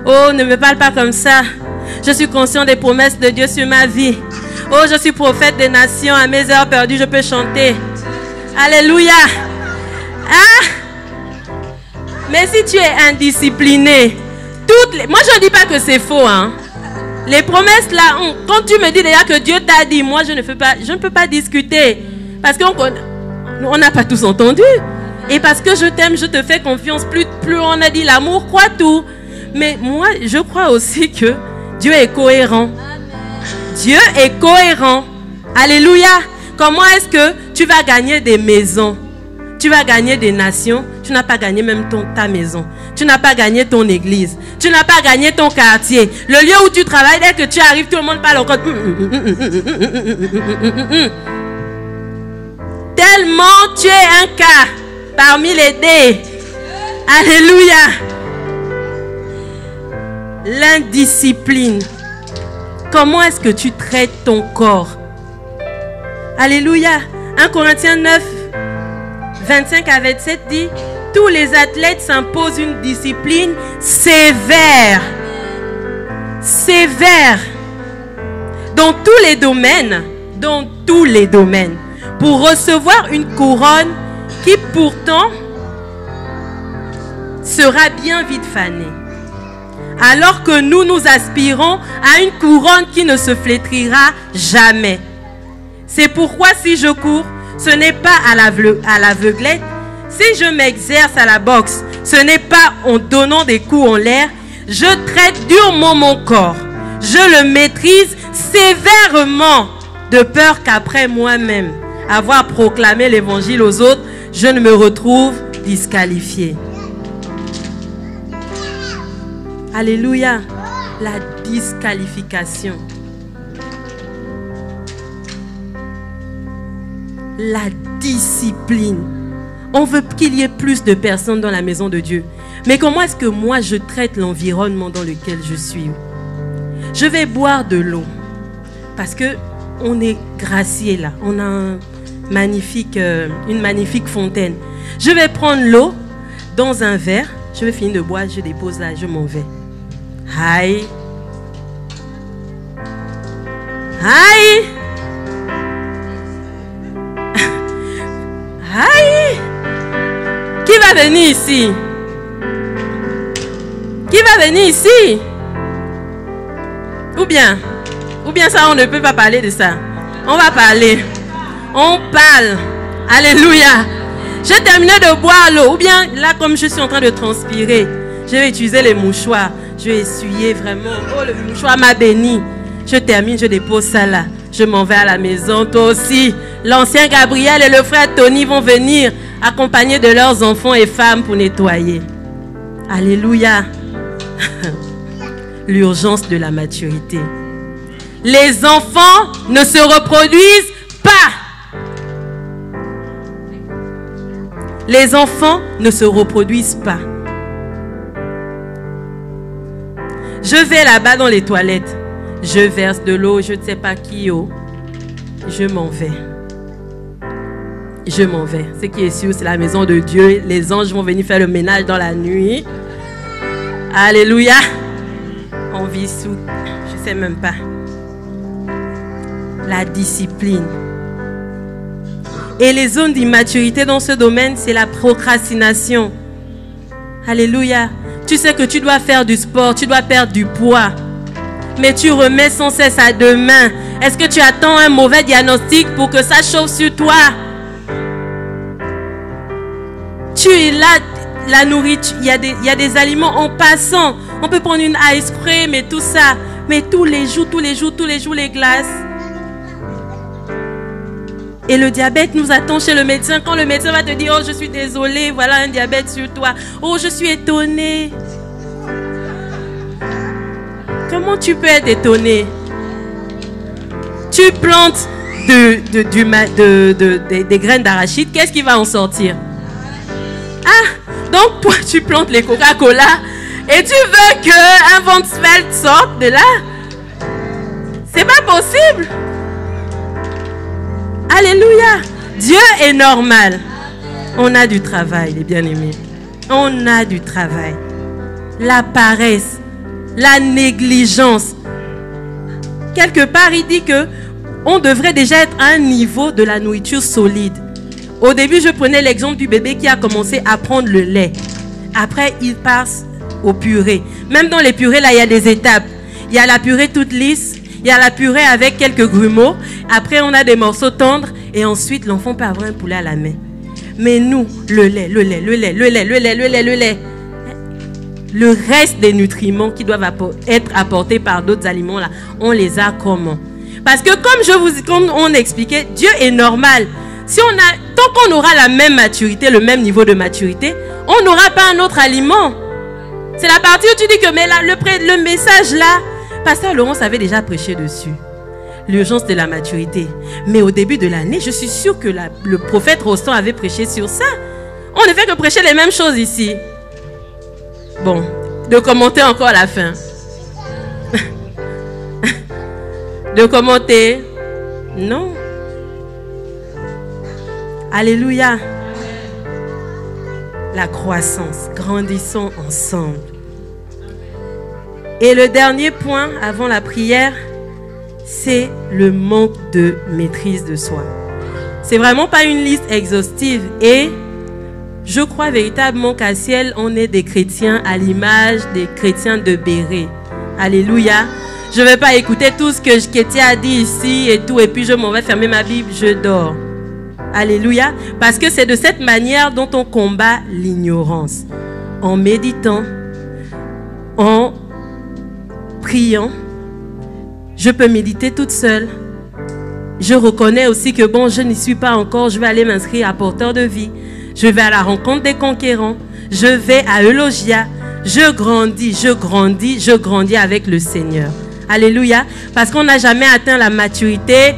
oh, ne me parle pas comme ça. Je suis conscient des promesses de Dieu sur ma vie. Oh, je suis prophète des nations. À mes heures perdues, je peux chanter. Alléluia. Ah! Mais si tu es indiscipliné, moi je ne dis pas que c'est faux, hein. Les promesses là, quand tu me dis déjà que Dieu t'a dit, moi je ne peux pas discuter. Parce qu'on n'a pas tous entendu. Et parce que je t'aime, je te fais confiance. Plus on a dit l'amour, croit tout. Mais moi, je crois aussi que Dieu est cohérent. Dieu est cohérent. Alléluia. Comment est-ce que tu vas gagner des maisons? Tu vas gagner des nations. Tu n'as pas gagné même ta maison. Tu n'as pas gagné ton église. Tu n'as pas gagné ton quartier. Le lieu où tu travailles, dès que tu arrives, tout le monde parle encore. Tellement tu es un cas parmi les dés. Alléluia. L'indiscipline. Comment est-ce que tu traites ton corps? Alléluia. 1 Corinthiens 9, 25 à 27 dit, tous les athlètes s'imposent une discipline sévère. Sévère. Dans tous les domaines. Dans tous les domaines. Pour recevoir une couronne qui pourtant sera bien vite fanée. Alors que nous aspirons à une couronne qui ne se flétrira jamais. C'est pourquoi si je cours, ce n'est pas à l'aveuglette. Si je m'exerce à la boxe, ce n'est pas en donnant des coups en l'air. Je traite durement mon corps. Je le maîtrise sévèrement, de peur qu'après moi-même avoir proclamé l'évangile aux autres, je ne me retrouve disqualifié. Alléluia. La disqualification. La discipline. On veut qu'il y ait plus de personnes dans la maison de Dieu. Mais comment est-ce que moi je traite l'environnement dans lequel je suis? Je vais boire de l'eau. Parce que on est gracié là. On a une magnifique fontaine. Je vais prendre l'eau dans un verre. Je vais finir de boire, je dépose là, je m'en vais. Aïe. Aïe. Aïe. Qui va venir ici? Qui va venir ici? Ou bien ça, on ne peut pas parler de ça. On va parler. On parle. Alléluia. J'ai terminé de boire l'eau. Ou bien, là, comme je suis en train de transpirer, je vais utiliser les mouchoirs. Je vais essuyer vraiment. Oh, le mouchoir m'a béni. Je termine, je dépose ça là. Je m'en vais à la maison. Toi aussi. L'ancien Gabriel et le frère Tony vont venir accompagnés de leurs enfants et femmes pour nettoyer. Alléluia. L'urgence de la maturité. Les enfants ne se reproduisent pas. Les enfants ne se reproduisent pas. Je vais là-bas dans les toilettes. Je verse de l'eau, je ne sais pas qui eau. Je m'en vais. Je m'en vais. Ce qui est sûr, c'est la maison de Dieu. Les anges vont venir faire le ménage dans la nuit. Alléluia. On vit sous, je ne sais même pas. La discipline. Et les zones d'immaturité dans ce domaine, c'est la procrastination. Alléluia. Tu sais que tu dois faire du sport, tu dois perdre du poids. Mais tu remets sans cesse à demain. Est-ce que tu attends un mauvais diagnostic pour que ça chauffe sur toi? Tu es là, la nourriture, il y a des aliments en passant. On peut prendre une ice cream et tout ça. Mais tous les jours, les glaces. Et le diabète nous attend chez le médecin. Quand le médecin va te dire, oh, je suis désolé, voilà un diabète sur toi. Oh, je suis étonné. Comment tu peux être étonné? Tu plantes des graines d'arachide, qu'est-ce qui va en sortir? Ah, donc toi tu plantes les Coca-Cola et tu veux qu'un Von Svelte sorte de là? C'est pas possible. Alléluia. Dieu est normal. On a du travail, les bien-aimés. On a du travail. La paresse, la négligence. Quelque part, il dit que on devrait déjà être à un niveau de la nourriture solide. Au début, je prenais l'exemple du bébé qui a commencé à prendre le lait. Après, il passe aux purées. Même dans les purées, là, il y a des étapes. Il y a la purée toute lisse. Il y a la purée avec quelques grumeaux. Après, on a des morceaux tendres. Et ensuite, l'enfant peut avoir un poulet à la main. Mais nous, le lait. Le reste des nutriments qui doivent être apportés par d'autres aliments, là, on les a comment? Parce que comme on expliquait, Dieu est normal. Tant qu'on aura la même maturité, le même niveau de maturité, on n'aura pas un autre aliment. C'est la partie où tu dis que mais là, le message là, Pasteur Laurent avait déjà prêché dessus. L'urgence de la maturité. Mais au début de l'année, je suis sûre que le prophète Rostand avait prêché sur ça. On ne fait que prêcher les mêmes choses ici. Bon, de commenter encore la fin. De commenter? Non. Alléluia. La croissance, grandissons ensemble. Et le dernier point avant la prière, c'est le manque de maîtrise de soi. C'est vraiment pas une liste exhaustive et je crois véritablement qu'à ciel, on est des chrétiens à l'image des chrétiens de Béret. Alléluia. Je ne vais pas écouter tout ce que Ketia a dit ici et tout, et puis je m'en vais fermer ma Bible, je dors. Alléluia. Parce que c'est de cette manière dont on combat l'ignorance. En méditant, en priant. Je peux méditer toute seule. Je reconnais aussi que bon, je n'y suis pas encore. Je vais aller m'inscrire à Porteur de Vie. Je vais à la rencontre des conquérants. Je vais à Eulogia. Je grandis avec le Seigneur. Alléluia. Parce qu'on n'a jamais atteint la maturité.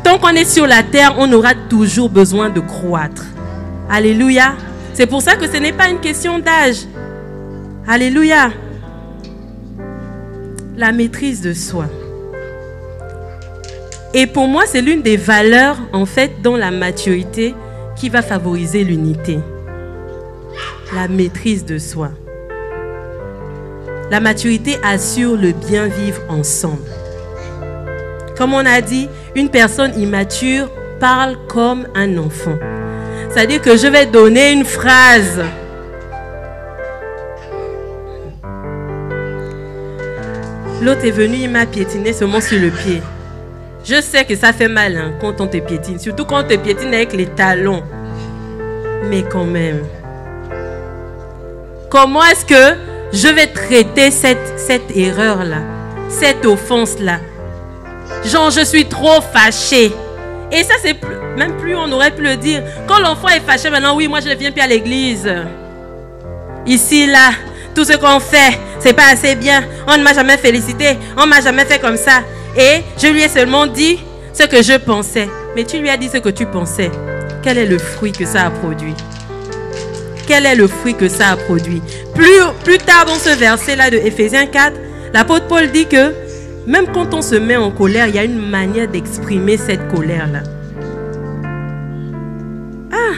Tant qu'on est sur la terre, on aura toujours besoin de croître. Alléluia. C'est pour ça que ce n'est pas une question d'âge. Alléluia. La maîtrise de soi. Et pour moi, c'est l'une des valeurs, en fait, dans la maturité qui va favoriser l'unité. La maîtrise de soi. La maturité assure le bien vivre ensemble. Comme on a dit, une personne immature parle comme un enfant. C'est-à-dire que je vais donner une phrase. L'autre est venu, il m'a piétiné seulement sur le pied. Je sais que ça fait mal hein, quand on te piétine. Surtout quand on te piétine avec les talons. Mais quand même. Comment est-ce que je vais traiter cette erreur-là? Cette offense-là? Genre, je suis trop fâchée. Et ça, c'est même plus, on aurait pu le dire. Quand l'enfant est fâché, maintenant, oui, moi, je ne viens plus à l'église. Ici, là, tout ce qu'on fait, c'est pas assez bien. On ne m'a jamais félicité. On ne m'a jamais fait comme ça. Et je lui ai seulement dit ce que je pensais. Mais tu lui as dit ce que tu pensais. Quel est le fruit que ça a produit? Quel est le fruit que ça a produit? Plus tard dans ce verset-là de Éphésiens 4, l'apôtre Paul dit que même quand on se met en colère, il y a une manière d'exprimer cette colère-là. Ah!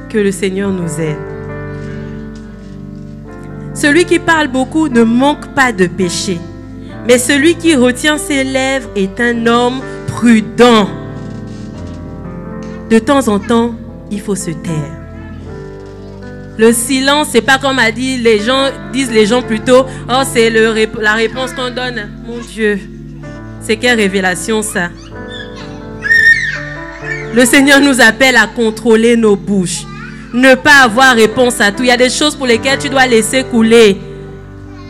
Que le Seigneur nous aide. Celui qui parle beaucoup ne manque pas de péché. Mais celui qui retient ses lèvres est un homme prudent. De temps en temps, il faut se taire. Le silence, c'est pas comme a dit les gens plutôt, oh c'est la réponse qu'on donne. Mon Dieu, c'est quelle révélation ça? Le Seigneur nous appelle à contrôler nos bouches. Ne pas avoir réponse à tout. Il y a des choses pour lesquelles tu dois laisser couler.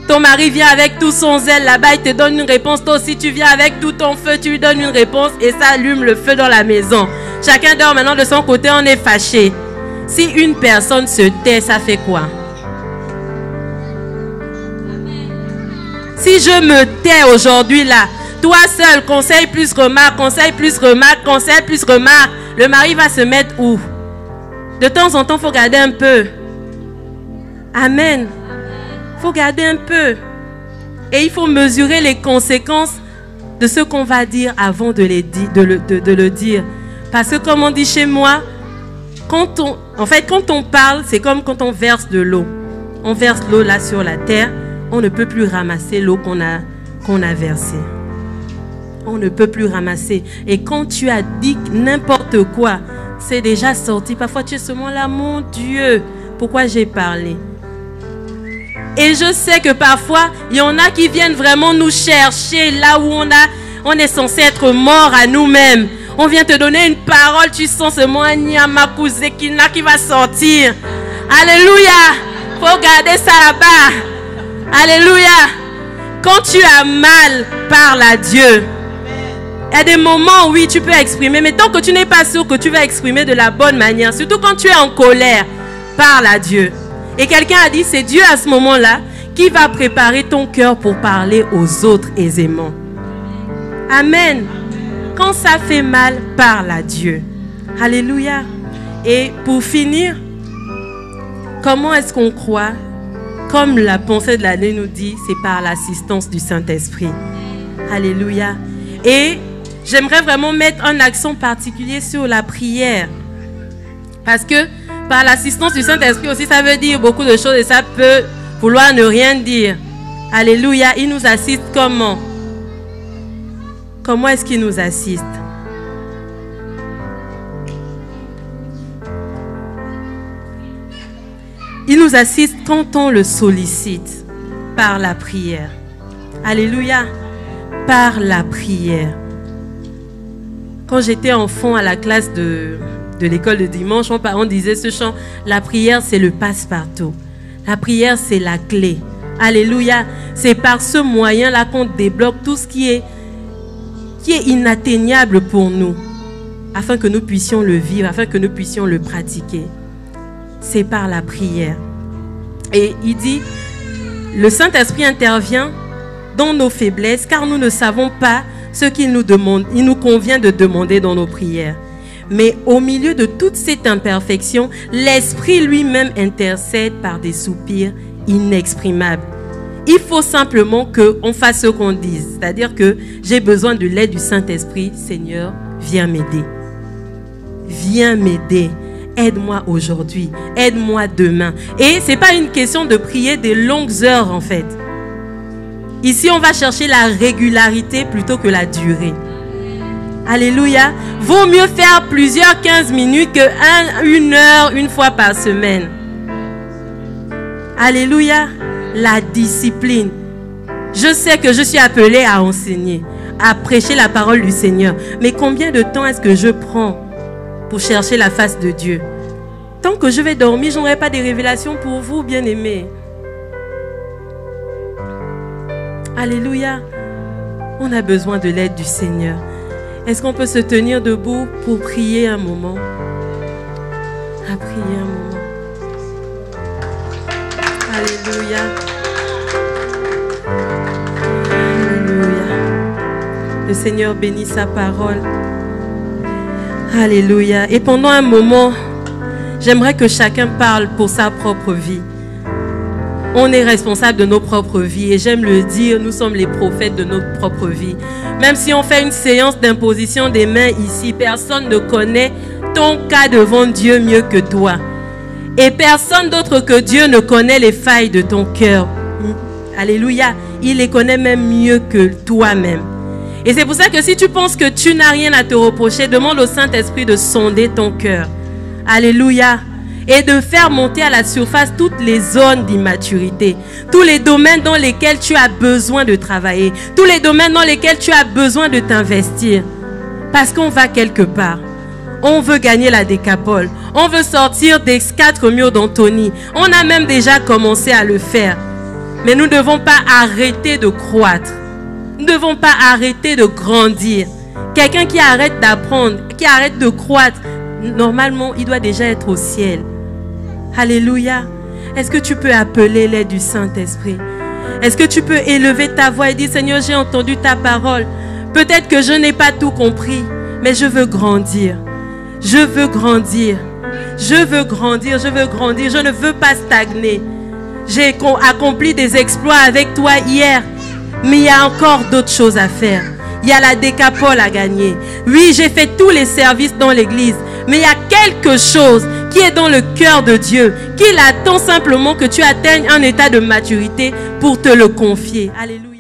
Ton mari vient avec tout son zèle là-bas, il te donne une réponse. Toi aussi, tu viens avec tout ton feu, tu lui donnes une réponse et ça allume le feu dans la maison. Chacun dort maintenant de son côté, on est fâché. Si une personne se tait, ça fait quoi? Si je me tais aujourd'hui là, toi seul, conseil plus remarque, conseil plus remarque, conseil plus remarque, le mari va se mettre où? De temps en temps, il faut garder un peu. Amen. Il faut garder un peu. Et il faut mesurer les conséquences de ce qu'on va dire avant de le dire. Parce que comme on dit chez moi, quand on parle, c'est comme quand on verse de l'eau. On verse l'eau là sur la terre, on ne peut plus ramasser l'eau qu'on a versée. On ne peut plus ramasser. Et quand tu as dit n'importe quoi, c'est déjà sorti. Parfois tu es seulement là, mon Dieu, pourquoi j'ai parlé? Et je sais que parfois, il y en a qui viennent vraiment nous chercher là où on est censé être mort à nous-mêmes. On vient te donner une parole, tu sens ce mot Nyamakouzekina qui va sortir. Alléluia. Faut garder ça là-bas. Alléluia. Quand tu as mal, parle à Dieu. Il y a des moments où oui, tu peux exprimer, mais tant que tu n'es pas sûr que tu vas exprimer de la bonne manière, surtout quand tu es en colère, parle à Dieu. Et quelqu'un a dit, c'est Dieu à ce moment-là qui va préparer ton cœur pour parler aux autres aisément. Amen. Quand ça fait mal, parle à Dieu. Alléluia. Et pour finir, Comment est-ce qu'on croit? Comme la pensée de l'année nous dit, c'est par l'assistance du Saint-Esprit. Alléluia. Et j'aimerais vraiment mettre un accent particulier sur la prière. Parce que par l'assistance du Saint-Esprit aussi, ça veut dire beaucoup de choses et ça peut vouloir ne rien dire. Alléluia. Il nous assiste comment? Comment est-ce qu'il nous assiste? Il nous assiste quand on le sollicite par la prière. Alléluia. Par la prière. Quand j'étais enfant à la classe de l'école de dimanche, on disait ce chant, la prière c'est le passe-partout. La prière c'est la clé. Alléluia. C'est par ce moyen-là qu'on débloque tout ce qui est inatteignable pour nous, afin que nous puissions le vivre, afin que nous puissions le pratiquer. C'est par la prière. Et il dit, le Saint-Esprit intervient dans nos faiblesses, car nous ne savons pas ce qu'il nous demande. Il nous convient de demander dans nos prières. Mais au milieu de toute cette imperfection, l'Esprit lui-même intercède par des soupirs inexprimables. Il faut simplement qu'on fasse ce qu'on dise. C'est-à-dire que j'ai besoin de l'aide du Saint-Esprit. Seigneur, viens m'aider. Viens m'aider. Aide-moi aujourd'hui. Aide-moi demain. Et ce n'est pas une question de prier des longues heures en fait. Ici, on va chercher la régularité plutôt que la durée. Alléluia. Vaut mieux faire plusieurs 15 minutes que une heure, une fois par semaine. Alléluia. La discipline. Je sais que je suis appelée à enseigner, à prêcher la parole du Seigneur. Mais combien de temps est-ce que je prends pour chercher la face de Dieu? Tant que je vais dormir, je n'aurai pas de révélations pour vous, bien-aimés. Alléluia. On a besoin de l'aide du Seigneur. Est-ce qu'on peut se tenir debout pour prier un moment? À prier un moment. Alléluia. Alléluia. Le Seigneur bénit sa parole. Alléluia. Et pendant un moment, j'aimerais que chacun parle pour sa propre vie. On est responsable de nos propres vies. Et j'aime le dire, nous sommes les prophètes de notre propre vie. Même si on fait une séance d'imposition des mains ici, personne ne connaît ton cas devant Dieu mieux que toi. Et personne d'autre que Dieu ne connaît les failles de ton cœur. Alléluia. Il les connaît même mieux que toi-même. Et c'est pour ça que si tu penses que tu n'as rien à te reprocher, demande au Saint-Esprit de sonder ton cœur. Alléluia. Et de faire monter à la surface toutes les zones d'immaturité. Tous les domaines dans lesquels tu as besoin de travailler. Tous les domaines dans lesquels tu as besoin de t'investir. Parce qu'on va quelque part. On veut gagner la décapole. On veut sortir des 4 murs d'Antony. On a même déjà commencé à le faire. Mais nous ne devons pas arrêter de croître. Nous ne devons pas arrêter de grandir. Quelqu'un qui arrête d'apprendre, qui arrête de croître, normalement, il doit déjà être au ciel. Alléluia. Est-ce que tu peux appeler l'aide du Saint-Esprit? Est-ce que tu peux élever ta voix et dire, Seigneur, j'ai entendu ta parole. Peut-être que je n'ai pas tout compris, mais je veux grandir. Je veux grandir. Je veux grandir. Je veux grandir. Je ne veux pas stagner. J'ai accompli des exploits avec toi hier, mais il y a encore d'autres choses à faire. Il y a la décapole à gagner. Oui, j'ai fait tous les services dans l'église, mais il y a quelque chose qui est dans le cœur de Dieu, qu'il attend simplement que tu atteignes un état de maturité pour te le confier. Alléluia.